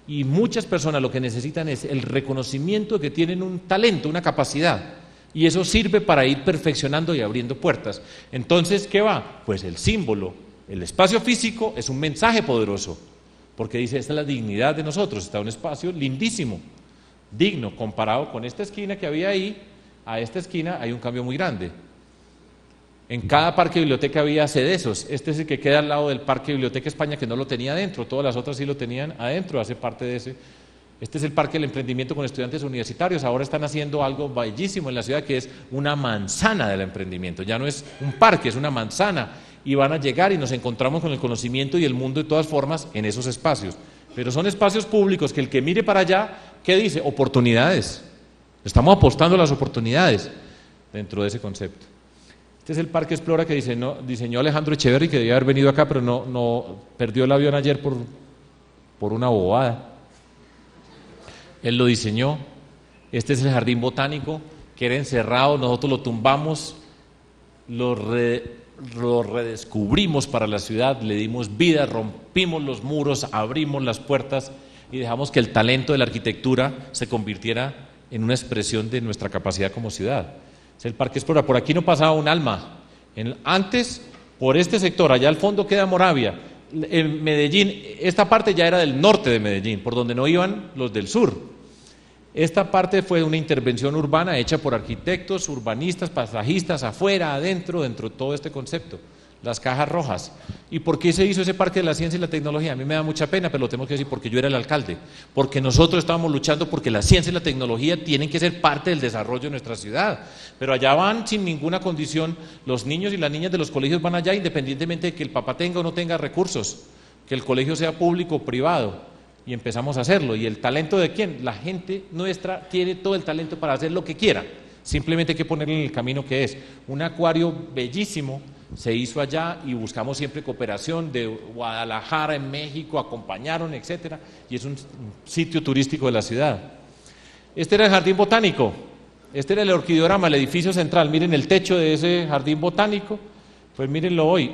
Y muchas personas lo que necesitan es el reconocimiento de que tienen un talento, una capacidad. Y eso sirve para ir perfeccionando y abriendo puertas. Entonces, ¿qué va? Pues el símbolo, el espacio físico es un mensaje poderoso, porque dice, esta es la dignidad de nosotros, está un espacio lindísimo, digno, comparado con esta esquina que había ahí, a esta esquina hay un cambio muy grande. En cada parque biblioteca había sedesos, este es el que queda al lado del Parque Biblioteca España, que no lo tenía adentro, todas las otras sí lo tenían adentro, hace parte de ese. Este es el Parque del Emprendimiento con estudiantes universitarios. Ahora están haciendo algo bellísimo en la ciudad, que es una manzana del emprendimiento. Ya no es un parque, es una manzana. Y van a llegar y nos encontramos con el conocimiento y el mundo de todas formas en esos espacios. Pero son espacios públicos que el que mire para allá, ¿qué dice? Oportunidades. Estamos apostando a las oportunidades dentro de ese concepto. Este es el Parque Explora que diseñó Alejandro Echeverri, que debía haber venido acá, pero no perdió el avión ayer por una bobada. Él lo diseñó. Este es el jardín botánico, que era encerrado, nosotros lo tumbamos, lo redescubrimos para la ciudad, le dimos vida, rompimos los muros, abrimos las puertas y dejamos que el talento de la arquitectura se convirtiera en una expresión de nuestra capacidad como ciudad. Es el Parque Explora. Por aquí no pasaba un alma. Antes, por este sector, allá al fondo queda Moravia. En Medellín, esta parte ya era del norte de Medellín, por donde no iban los del sur. Esta parte fue una intervención urbana hecha por arquitectos, urbanistas, pasajistas, afuera, adentro de todo este concepto. las cajas rojas. ¿Y por qué se hizo ese Parque de la Ciencia y la Tecnología? A mí me da mucha pena, pero lo tenemos que decir porque yo era el alcalde, porque nosotros estábamos luchando porque la ciencia y la tecnología tienen que ser parte del desarrollo de nuestra ciudad, pero allá van sin ninguna condición, los niños y las niñas de los colegios van allá independientemente de que el papá tenga o no tenga recursos, que el colegio sea público o privado, y empezamos a hacerlo. ¿Y el talento de quién? La gente nuestra tiene todo el talento para hacer lo que quiera, simplemente hay que ponerle en el camino que es. Un acuario bellísimo se hizo allá y buscamos siempre cooperación de Guadalajara, en México, acompañaron, etcétera, y es un sitio turístico de la ciudad. Este era el jardín botánico, este era el orquideorama, el edificio central. Miren el techo de ese jardín botánico, pues mírenlo hoy.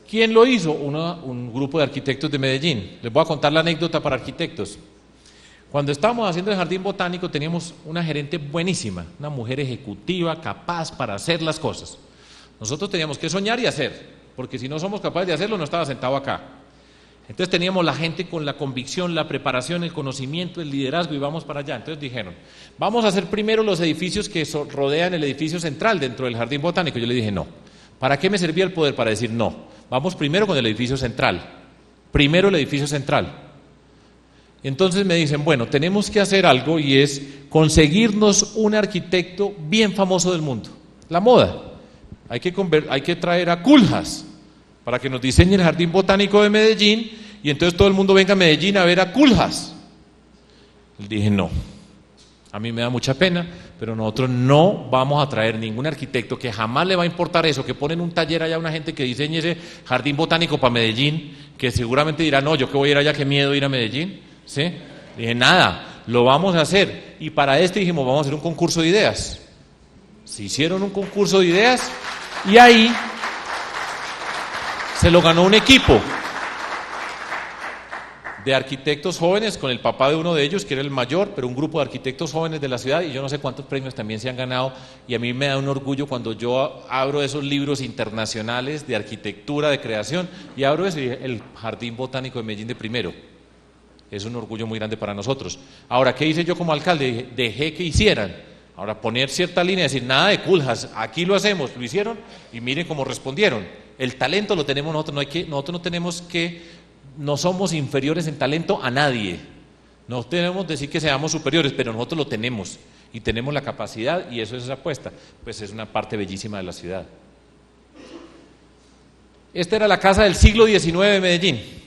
¿Quién lo hizo? Un grupo de arquitectos de Medellín. Les voy a contar la anécdota para arquitectos. Cuando estábamos haciendo el jardín botánico teníamos una gerente buenísima, una mujer ejecutiva, capaz para hacer las cosas. Nosotros teníamos que soñar y hacer, porque si no somos capaces de hacerlo no estaba sentado acá. Entonces teníamos la gente con la convicción, la preparación, el conocimiento, el liderazgo y vamos para allá. Entonces dijeron, vamos a hacer primero los edificios que rodean el edificio central dentro del jardín botánico. Yo le dije, no. ¿Para qué me servía el poder? Para decir no. Vamos primero con el edificio central. Primero el edificio central. Entonces me dicen, bueno, tenemos que hacer algo y es conseguirnos un arquitecto bien famoso del mundo. La moda. Hay que traer a Koolhaas para que nos diseñe el Jardín Botánico de Medellín y entonces todo el mundo venga a Medellín a ver a Koolhaas. Le dije, no. A mí me da mucha pena, pero nosotros no vamos a traer ningún arquitecto que jamás le va a importar eso, que ponen un taller allá a una gente que diseñe ese Jardín Botánico para Medellín, que seguramente dirá, no, yo que voy a ir allá, qué miedo ir a Medellín. ¿Sí? Dije, nada, lo vamos a hacer. Y para dijimos, vamos a hacer un concurso de ideas. Se hicieron un concurso de ideas y ahí se lo ganó un equipo de arquitectos jóvenes con el papá de uno de ellos, que era el mayor, pero un grupo de arquitectos jóvenes de la ciudad, y yo no sé cuántos premios también se han ganado, y a mí me da un orgullo cuando yo abro esos libros internacionales de arquitectura, de creación, y abro el Jardín Botánico de Medellín de primero. Es un orgullo muy grande para nosotros. Ahora, ¿qué hice yo como alcalde? Dejé que hicieran. Ahora, poner cierta línea, decir, nada de Koolhaas, aquí lo hacemos, lo hicieron, y miren cómo respondieron. El talento lo tenemos nosotros, no somos inferiores en talento a nadie. No tenemos que decir que seamos superiores, pero nosotros lo tenemos, y tenemos la capacidad, y eso es esa apuesta. Pues es una parte bellísima de la ciudad. Esta era la casa del siglo XIX de Medellín.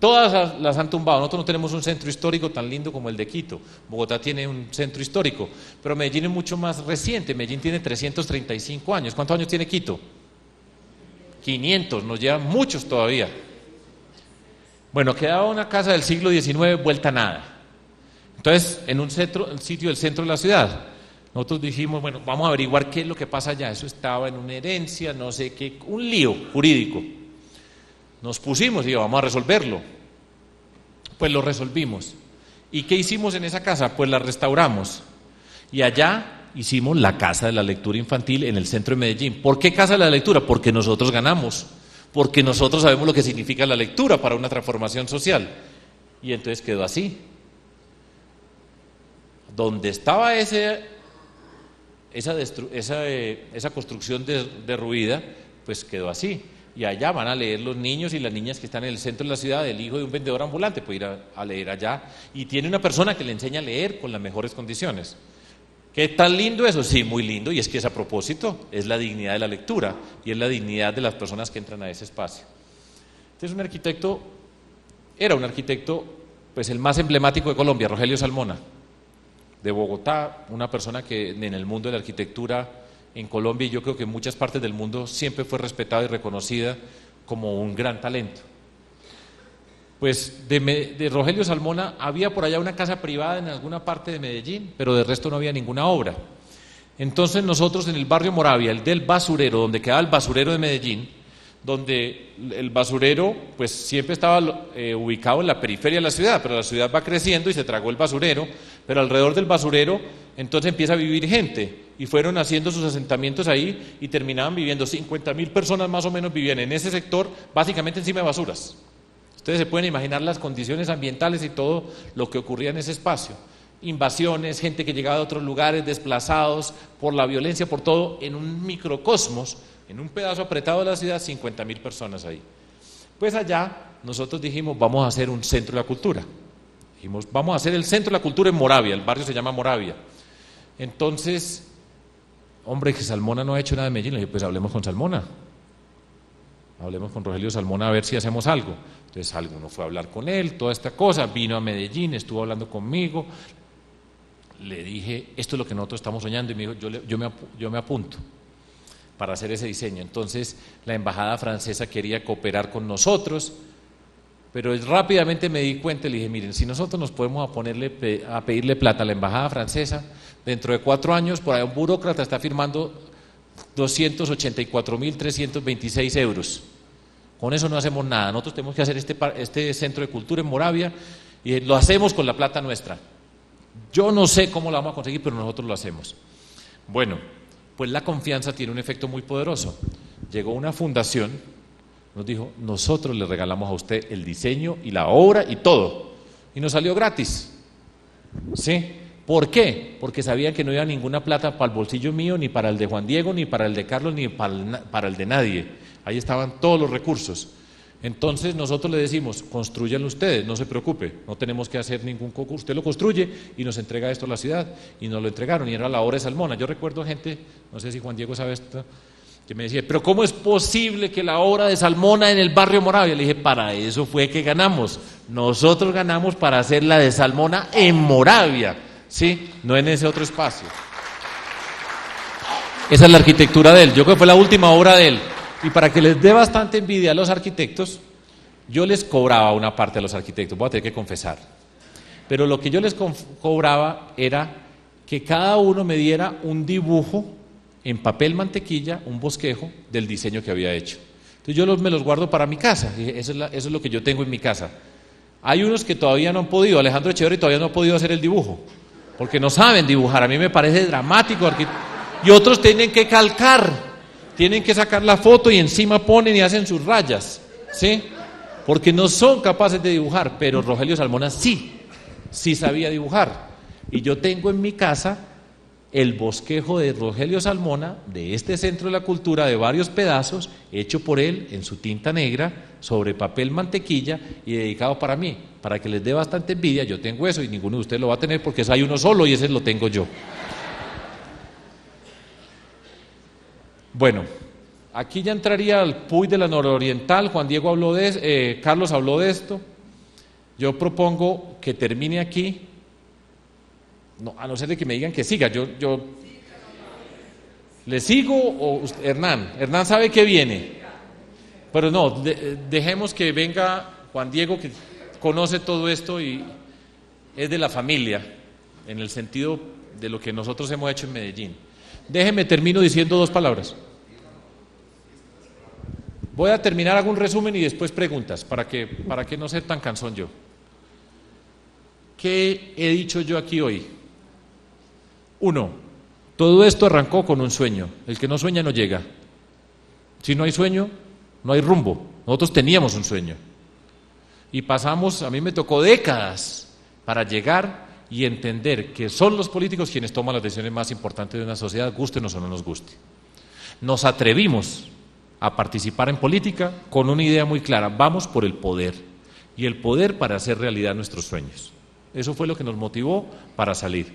Todas las han tumbado. Nosotros no tenemos un centro histórico tan lindo como el de Quito. Bogotá tiene un centro histórico, pero Medellín es mucho más reciente. Medellín tiene 335 años. ¿Cuántos años tiene Quito? 500, nos llevan muchos todavía. Bueno, quedaba una casa del siglo XIX vuelta a nada. Entonces, en un sitio del centro de la ciudad, nosotros dijimos, bueno, vamos a averiguar qué es lo que pasa allá. Eso estaba en una herencia, no sé qué, un lío jurídico. Nos pusimos y vamos a resolverlo. Pues lo resolvimos. ¿Y qué hicimos en esa casa? Pues la restauramos. Y allá hicimos la Casa de la Lectura Infantil en el centro de Medellín. ¿Por qué Casa de la Lectura? Porque nosotros ganamos. Porque nosotros sabemos lo que significa la lectura para una transformación social. Y entonces quedó así. Donde estaba esa construcción derruida, pues quedó así. Y allá van a leer los niños y las niñas que están en el centro de la ciudad. El hijo de un vendedor ambulante puede ir a leer allá, y tiene una persona que le enseña a leer con las mejores condiciones. ¿Qué tan lindo eso? Sí, muy lindo, y es que es a propósito, es la dignidad de la lectura y es la dignidad de las personas que entran a ese espacio. Entonces era un arquitecto, pues el más emblemático de Colombia, Rogelio Salmona, de Bogotá, una persona que en el mundo de la arquitectura en Colombia, y yo creo que en muchas partes del mundo, siempre fue respetada y reconocida como un gran talento. Pues de Rogelio Salmona había por allá una casa privada en alguna parte de Medellín, pero de resto no había ninguna obra. Entonces nosotros en el barrio Moravia, el del basurero, donde quedaba el basurero de Medellín, donde el basurero pues siempre estaba ubicado en la periferia de la ciudad, pero la ciudad va creciendo y se tragó el basurero, pero alrededor del basurero entonces empieza a vivir gente, y fueron haciendo sus asentamientos ahí y terminaban viviendo 50.000 personas más o menos vivían en ese sector, básicamente encima de basuras. Ustedes se pueden imaginar las condiciones ambientales y todo lo que ocurría en ese espacio. invasiones, gente que llegaba de otros lugares, desplazados por la violencia, por todo, en un microcosmos, en un pedazo apretado de la ciudad, 50.000 personas ahí. Pues allá nosotros dijimos, vamos a hacer un centro de la cultura. Dijimos, vamos a hacer el centro de la cultura en Moravia, el barrio se llama Moravia. Entonces, hombre, que Salmona no ha hecho nada en Medellín. Le dije, pues hablemos con Salmona. Hablemos con Rogelio Salmona a ver si hacemos algo. Entonces alguno fue a hablar con él, toda esta cosa, vino a Medellín, estuvo hablando conmigo. Le dije, esto es lo que nosotros estamos soñando, y me dijo, yo me apunto para hacer ese diseño. Entonces la embajada francesa quería cooperar con nosotros, pero rápidamente me di cuenta y le dije, miren, si nosotros nos podemos a pedirle plata a la embajada francesa, dentro de 4 años, por ahí un burócrata está firmando 284.326 euros. Con eso no hacemos nada. Nosotros tenemos que hacer este centro de cultura en Moravia y lo hacemos con la plata nuestra. Yo no sé cómo la vamos a conseguir, pero nosotros lo hacemos. Bueno, pues la confianza tiene un efecto muy poderoso. Llegó una fundación, nos dijo, nosotros le regalamos a usted el diseño y la obra y todo. Y nos salió gratis. ¿Sí? ¿Por qué? Porque sabían que no iba ninguna plata para el bolsillo mío, ni para el de Juan Diego, ni para el de Carlos, ni para el de nadie. Ahí estaban todos los recursos. Entonces nosotros le decimos, construyanlo ustedes, no se preocupe, no tenemos que hacer ningún concurso, usted lo construye y nos entrega esto a la ciudad. Y nos lo entregaron, y era la obra de Salmona. Yo recuerdo gente, no sé si Juan Diego sabe esto, que me decía, pero ¿cómo es posible que la obra de Salmona en el barrio Moravia? Le dije, para eso fue que ganamos. Nosotros ganamos para hacer la de Salmona en Moravia, ¿sí? No en ese otro espacio. Esa es la arquitectura de él, yo creo que fue la última obra de él. Y para que les dé bastante envidia a los arquitectos, yo les cobraba una parte a los arquitectos, voy a tener que confesar. Pero lo que yo les cobraba era que cada uno me diera un dibujo en papel mantequilla, un bosquejo del diseño que había hecho. Entonces yo me los guardo para mi casa, eso es lo que yo tengo en mi casa. Hay unos que todavía no han podido, Alejandro Echeverri todavía no ha podido hacer el dibujo, porque no saben dibujar, a mí me parece dramático. Y otros tienen que calcar. Tienen que sacar la foto y encima ponen y hacen sus rayas, ¿sí? Porque no son capaces de dibujar, pero Rogelio Salmona sí sabía dibujar. Y yo tengo en mi casa el bosquejo de Rogelio Salmona, de este Centro de la Cultura, de varios pedazos, hecho por él en su tinta negra, sobre papel mantequilla y dedicado para mí, para que les dé bastante envidia. Yo tengo eso y ninguno de ustedes lo va a tener porque hay uno solo y ese lo tengo yo. Bueno, aquí ya entraría el PUY de la nororiental. Juan Diego habló Carlos habló de esto. Yo propongo que termine aquí, no, a no ser de que me digan que siga. Yo ¿le sigo o Hernán sabe que viene? Pero no, dejemos que venga Juan Diego, que conoce todo esto y es de la familia, en el sentido de lo que nosotros hemos hecho en Medellín. Déjeme termino diciendo 2 palabras. Voy a terminar, hago un resumen y después preguntas, para que no ser tan cansón yo. ¿Qué he dicho yo aquí hoy? 1, todo esto arrancó con un sueño. El que no sueña no llega. Si no hay sueño, no hay rumbo. Nosotros teníamos un sueño. Y pasamos, a mí me tocó décadas para llegar y entender que son los políticos quienes toman las decisiones más importantes de una sociedad, gústenos o no nos guste. Nos atrevimos a participar en política con una idea muy clara, vamos por el poder, y el poder para hacer realidad nuestros sueños. Eso fue lo que nos motivó para salir.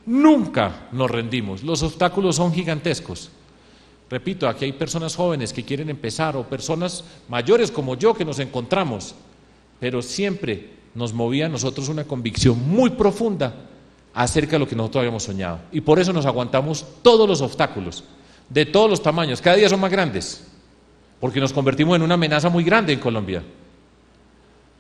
Nunca nos rendimos, los obstáculos son gigantescos. Repito, aquí hay personas jóvenes que quieren empezar, o personas mayores como yo que nos encontramos, pero siempre nos movía a nosotros una convicción muy profunda acerca de lo que nosotros habíamos soñado. Y por eso nos aguantamos todos los obstáculos, de todos los tamaños, cada día son más grandes, porque nos convertimos en una amenaza muy grande en Colombia.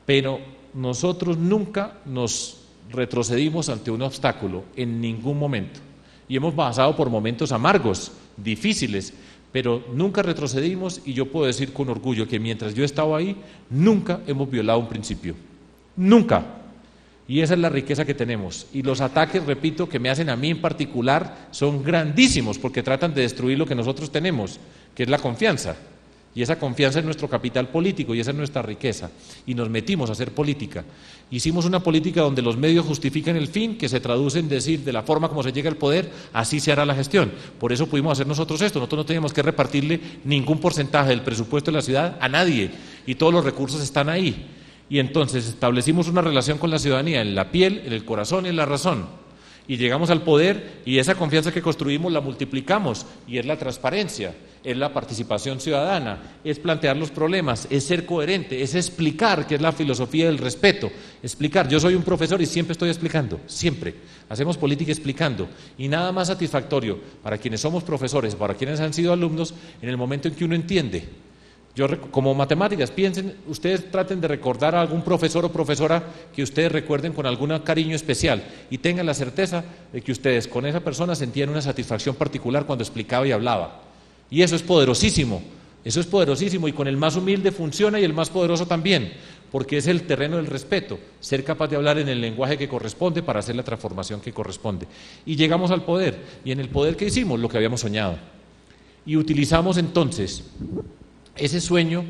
Pero nosotros nunca nos retrocedimos ante un obstáculo, en ningún momento. Y hemos pasado por momentos amargos, difíciles, pero nunca retrocedimos, y yo puedo decir con orgullo que mientras yo estaba ahí, nunca hemos violado un principio. Nunca. Y esa es la riqueza que tenemos. Y los ataques, repito, que me hacen a mí en particular, son grandísimos, porque tratan de destruir lo que nosotros tenemos, que es la confianza. Y esa confianza es nuestro capital político y esa es nuestra riqueza. Y nos metimos a hacer política. Hicimos una política donde los medios justifican el fin, que se traduce en decir de la forma como se llega al poder, así se hará la gestión. Por eso pudimos hacer nosotros esto. Nosotros no teníamos que repartirle ningún porcentaje del presupuesto de la ciudad a nadie y todos los recursos están ahí. Y entonces establecimos una relación con la ciudadanía en la piel, en el corazón y en la razón. Y llegamos al poder y esa confianza que construimos la multiplicamos y es la transparencia, es la participación ciudadana, es plantear los problemas, es ser coherente, es explicar, que es la filosofía del respeto, explicar. Yo soy un profesor y siempre estoy explicando, siempre. Hacemos política explicando y nada más satisfactorio para quienes somos profesores, para quienes han sido alumnos, en el momento en que uno entiende. Yo, como matemáticas, piensen, ustedes traten de recordar a algún profesor o profesora que ustedes recuerden con algún cariño especial y tengan la certeza de que ustedes con esa persona sentían una satisfacción particular cuando explicaba y hablaba. Y eso es poderosísimo y con el más humilde funciona y el más poderoso también, porque es el terreno del respeto, ser capaz de hablar en el lenguaje que corresponde para hacer la transformación que corresponde. Y llegamos al poder, y en el poder que hicimos lo que habíamos soñado. Y utilizamos entonces ese sueño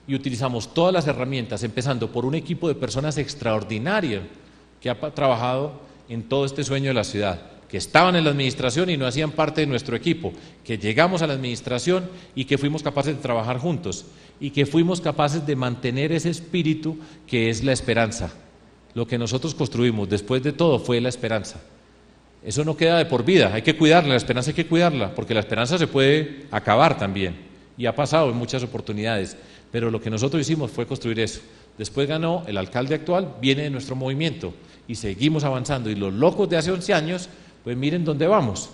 y utilizamos todas las herramientas, empezando por un equipo de personas extraordinarias que ha trabajado en todo este sueño de la ciudad, que estaban en la administración y no hacían parte de nuestro equipo, que llegamos a la administración y que fuimos capaces de trabajar juntos y que fuimos capaces de mantener ese espíritu que es la esperanza. Lo que nosotros construimos después de todo fue la esperanza. Eso no queda de por vida, hay que cuidarla, la esperanza hay que cuidarla, porque la esperanza se puede acabar también. Y ha pasado en muchas oportunidades, pero lo que nosotros hicimos fue construir eso. Después ganó el alcalde actual, viene de nuestro movimiento y seguimos avanzando. Y los locos de hace 11 años, pues miren dónde vamos.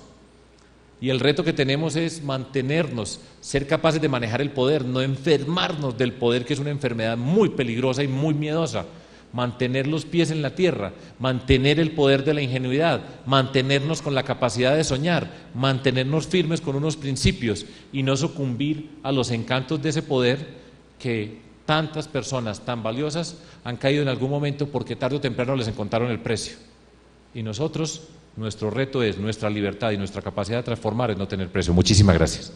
Y el reto que tenemos es mantenernos, ser capaces de manejar el poder, no enfermarnos del poder, que es una enfermedad muy peligrosa y muy miedosa. Mantener los pies en la tierra, mantener el poder de la ingenuidad, mantenernos con la capacidad de soñar, mantenernos firmes con unos principios y no sucumbir a los encantos de ese poder que tantas personas tan valiosas han caído en algún momento porque tarde o temprano les encontraron el precio. Y nosotros, nuestro reto es nuestra libertad y nuestra capacidad de transformar es no tener precio. Muchísimas gracias.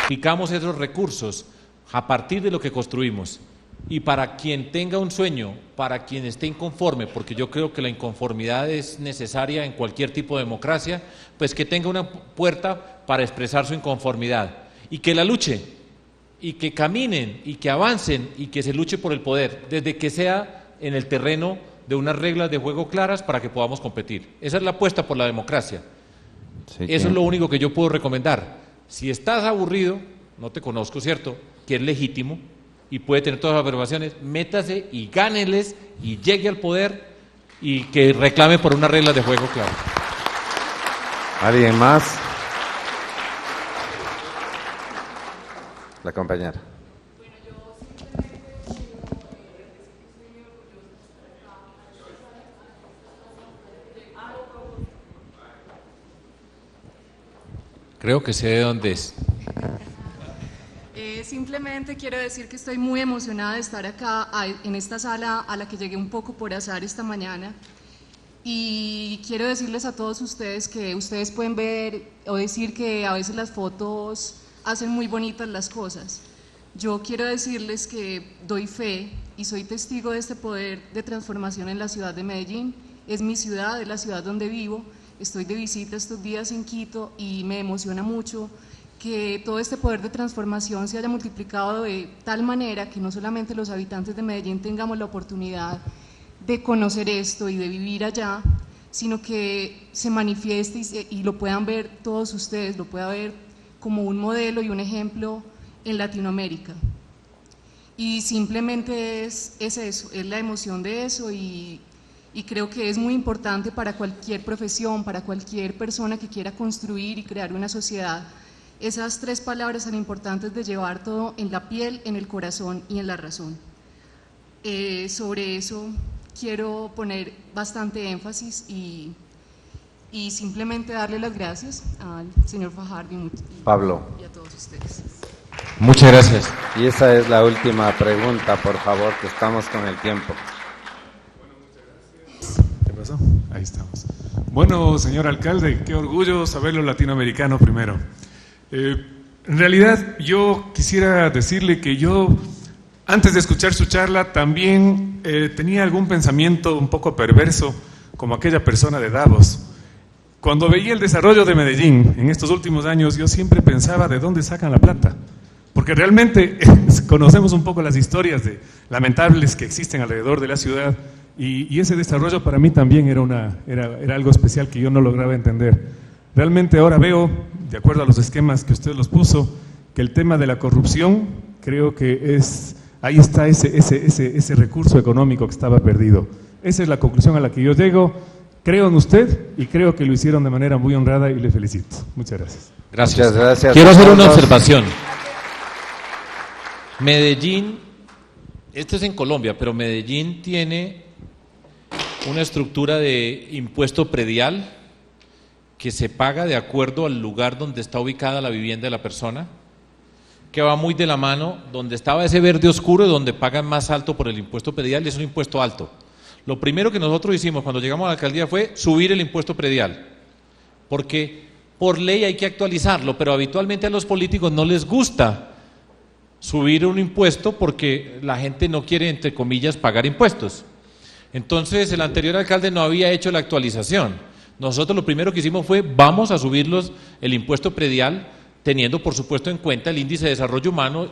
Aplicamos esos recursos a partir de lo que construimos y para quien tenga un sueño, para quien esté inconforme, porque yo creo que la inconformidad es necesaria en cualquier tipo de democracia, pues que tenga una puerta para expresar su inconformidad y que la luche y que caminen y que avancen y que se luche por el poder, desde que sea en el terreno de unas reglas de juego claras para que podamos competir. Esa es la apuesta por la democracia. Sí, eso es lo único que yo puedo recomendar. Si estás aburrido, no te conozco, ¿cierto?, que es legítimo y puede tener todas las aberraciones, métase y gáneles y llegue al poder y que reclame por unas reglas de juego claras. ¿Alguien más? La compañera. Creo que sé de dónde es. Simplemente quiero decir que estoy muy emocionada de estar acá en esta sala a la que llegué un poco por azar esta mañana. Y quiero decirles a todos ustedes que ustedes pueden ver o decir que a veces las fotos hacen muy bonitas las cosas. Yo quiero decirles que doy fe y soy testigo de este poder de transformación en la ciudad de Medellín. Es mi ciudad, es la ciudad donde vivo. Estoy de visita estos días en Quito y me emociona mucho que todo este poder de transformación se haya multiplicado de tal manera que no solamente los habitantes de Medellín tengamos la oportunidad de conocer esto y de vivir allá, sino que se manifieste y lo puedan ver todos ustedes, lo puedan ver como un modelo y un ejemplo en Latinoamérica. Y simplemente es eso, es la emoción de eso y creo que es muy importante para cualquier profesión, para cualquier persona que quiera construir y crear una sociedad, esas tres palabras tan importantes de llevar todo en la piel, en el corazón y en la razón. Sobre eso quiero poner bastante énfasis y simplemente darle las gracias al señor Fajardo Pablo y a todos ustedes. Muchas gracias. Y esa es la última pregunta, por favor, que estamos con el tiempo. Bueno, señor alcalde, qué orgullo saberlo latinoamericano primero. En realidad, yo quisiera decirle que yo, antes de escuchar su charla, también tenía algún pensamiento un poco perverso, como aquella persona de Davos. Cuando veía el desarrollo de Medellín en estos últimos años, yo siempre pensaba de dónde sacan la plata. Porque realmente conocemos un poco las historias lamentables que existen alrededor de la ciudad y ese desarrollo para mí también era algo especial que yo no lograba entender. Realmente ahora veo, de acuerdo a los esquemas que usted los puso, que el tema de la corrupción creo que ahí está ese recurso económico que estaba perdido. Esa es la conclusión a la que yo llego. Creo en usted y creo que lo hicieron de manera muy honrada y le felicito. Muchas gracias. Gracias. Muchas gracias. Quiero hacer una observación. Medellín, esto es en Colombia, pero Medellín tiene una estructura de impuesto predial que se paga de acuerdo al lugar donde está ubicada la vivienda de la persona, que va muy de la mano, donde estaba ese verde oscuro, donde pagan más alto por el impuesto predial, y es un impuesto alto. Lo primero que nosotros hicimos cuando llegamos a la alcaldía fue subir el impuesto predial, porque por ley hay que actualizarlo, pero habitualmente a los políticos no les gusta subir un impuesto porque la gente no quiere, entre comillas, pagar impuestos. Entonces el anterior alcalde no había hecho la actualización. Nosotros lo primero que hicimos fue, vamos a subirlos el impuesto predial, teniendo por supuesto en cuenta el índice de desarrollo humano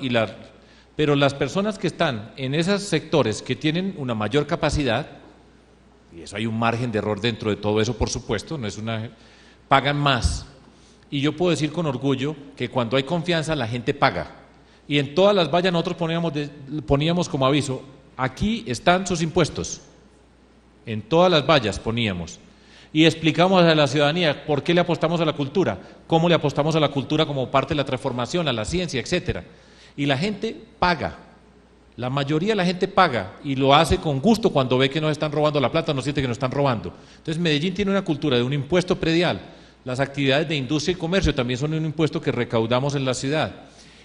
pero las personas que están en esos sectores que tienen una mayor capacidad, y eso hay un margen de error dentro de todo eso, por supuesto, pagan más. Y yo puedo decir con orgullo que cuando hay confianza la gente paga. Y en todas las vallas nosotros poníamos como aviso, aquí están sus impuestos. En todas las vallas poníamos. Y explicamos a la ciudadanía por qué le apostamos a la cultura, cómo le apostamos a la cultura como parte de la transformación, a la ciencia, etcétera. Y la gente paga. La mayoría de la gente paga y lo hace con gusto cuando ve que nos están robando la plata, no siente que nos están robando. Entonces Medellín tiene una cultura de un impuesto predial. Las actividades de industria y comercio también son un impuesto que recaudamos en la ciudad.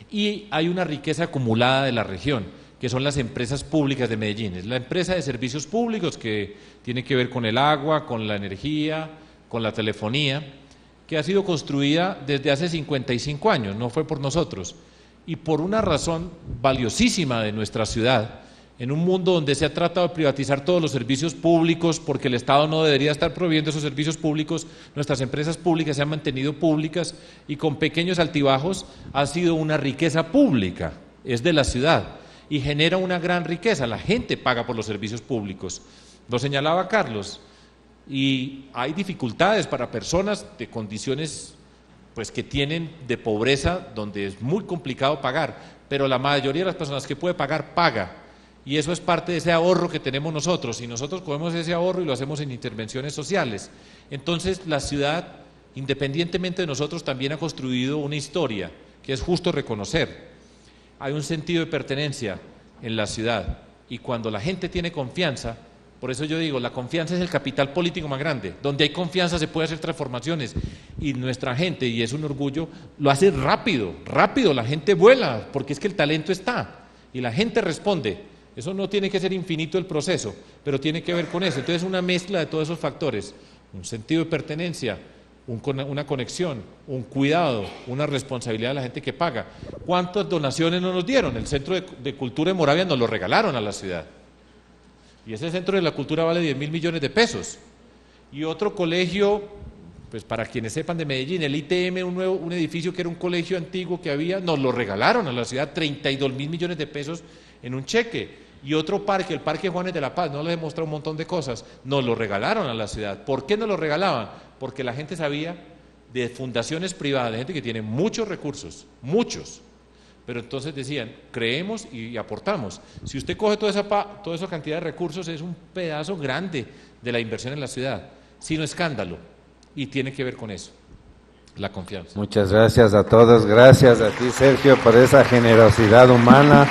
Y hay una riqueza acumulada de la región, que son las empresas públicas de Medellín. Es la empresa de servicios públicos que tiene que ver con el agua, con la energía, con la telefonía, que ha sido construida desde hace 55 años, no fue por nosotros. Y por una razón valiosísima de nuestra ciudad, en un mundo donde se ha tratado de privatizar todos los servicios públicos, porque el Estado no debería estar proveyendo esos servicios públicos, nuestras empresas públicas se han mantenido públicas y con pequeños altibajos ha sido una riqueza pública, es de la ciudad y genera una gran riqueza, la gente paga por los servicios públicos. Lo señalaba Carlos, y hay dificultades para personas de condiciones pues que tienen de pobreza, donde es muy complicado pagar, pero la mayoría de las personas que puede pagar, paga, y eso es parte de ese ahorro que tenemos nosotros, y nosotros cogemos ese ahorro y lo hacemos en intervenciones sociales. Entonces la ciudad, independientemente de nosotros, también ha construido una historia que es justo reconocer. Hay un sentido de pertenencia en la ciudad, y cuando la gente tiene confianza, por eso yo digo, la confianza es el capital político más grande. Donde hay confianza se puede hacer transformaciones. Y nuestra gente, y es un orgullo, lo hace rápido, rápido. La gente vuela, porque es que el talento está. Y la gente responde. Eso no tiene que ser infinito el proceso, pero tiene que ver con eso. Entonces, una mezcla de todos esos factores. Un sentido de pertenencia, una conexión, un cuidado, una responsabilidad de la gente que paga. ¿Cuántas donaciones no nos dieron? El Centro de Cultura de Moravia nos lo regalaron a la ciudad. Y ese Centro de la Cultura vale 10.000 millones de pesos. Y otro colegio, pues para quienes sepan de Medellín, el ITM, un edificio que era un colegio antiguo que había, nos lo regalaron a la ciudad, 32.000 millones de pesos en un cheque. Y otro parque, el Parque Juanes de la Paz, no les he mostrado un montón de cosas, nos lo regalaron a la ciudad. ¿Por qué nos lo regalaban? Porque la gente sabía de fundaciones privadas, de gente que tiene muchos recursos, muchos. Pero entonces decían, creemos y aportamos. Si usted coge toda esa cantidad de recursos, es un pedazo grande de la inversión en la ciudad, sin escándalo, y tiene que ver con eso, la confianza. Muchas gracias a todos, gracias a ti, Sergio, por esa generosidad humana,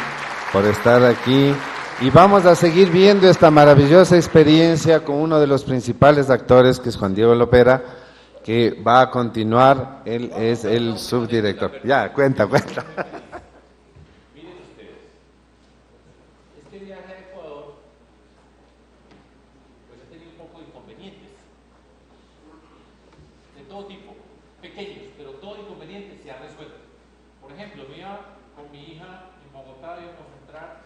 por estar aquí. Y vamos a seguir viendo esta maravillosa experiencia con uno de los principales actores, que es Juan Diego Lopera, que va a continuar, él es el subdirector. Ya, cuenta. con mi hija en Bogotá íbamos a entrar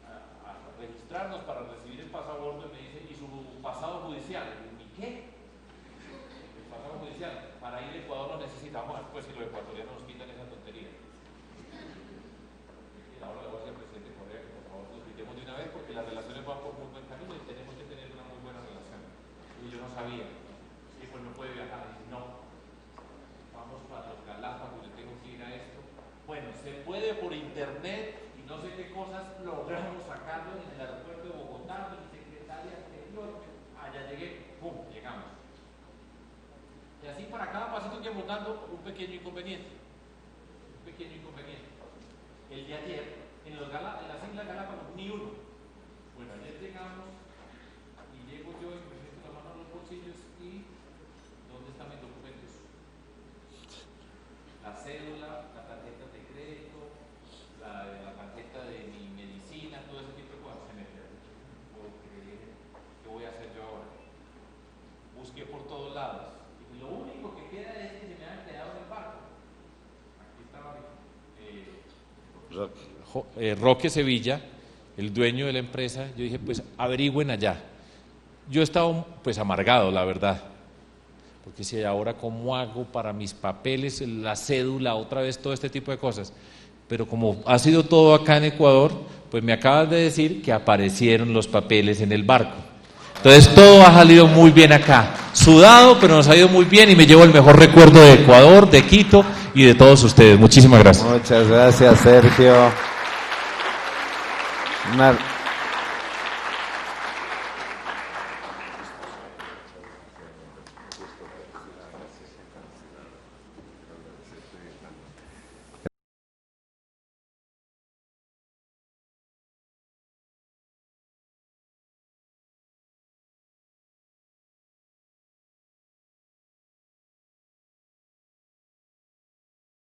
a registrarnos para recibir el pasaporte, me dice, ¿y su pasado judicial? ¿Y qué? El pasado judicial. Para ir a Ecuador lo necesitamos, pues si los ecuatorianos nos quitan esa tontería. Y ahora le voy a decir al presidente Correa que por favor lo quitemos de una vez porque las relaciones van por muy buen camino y tenemos que tener una muy buena relación. Y yo no sabía. Y pues no puede viajar. Y no. Vamos para los Galápagos, le tengo que ir a esto. Bueno, se puede por internet y no sé qué cosas logramos sacarlo en el aeropuerto de Bogotá, mi secretaria anterior. Allá llegué, ¡pum! Llegamos. Y así para cada pasito que vamos dando, un pequeño inconveniente. Un pequeño inconveniente. El de ayer, en las Islas Galápagos, ni uno. Bueno, ayer llegamos y llego yo y me meto la mano en los bolsillos y ¿dónde están mis documentos? La cédula, la tarjeta de crédito, la tarjeta de mi medicina, todo ese tipo de cosas. Se me perdió. ¿Qué voy a hacer yo ahora? Busqué por todos lados. Y lo único que queda es que se me han quedado en el barco. Aquí estaba Roque Sevilla, el dueño de la empresa. Yo dije, pues averigüen allá. Yo he estado pues amargado, la verdad. Porque si ahora cómo hago para mis papeles, la cédula, otra vez todo este tipo de cosas. Pero como ha sido todo acá en Ecuador, pues me acabas de decir que aparecieron los papeles en el barco. Entonces todo ha salido muy bien acá, sudado, pero nos ha ido muy bien y me llevo el mejor recuerdo de Ecuador, de Quito y de todos ustedes. Muchísimas gracias. Muchas gracias, Sergio.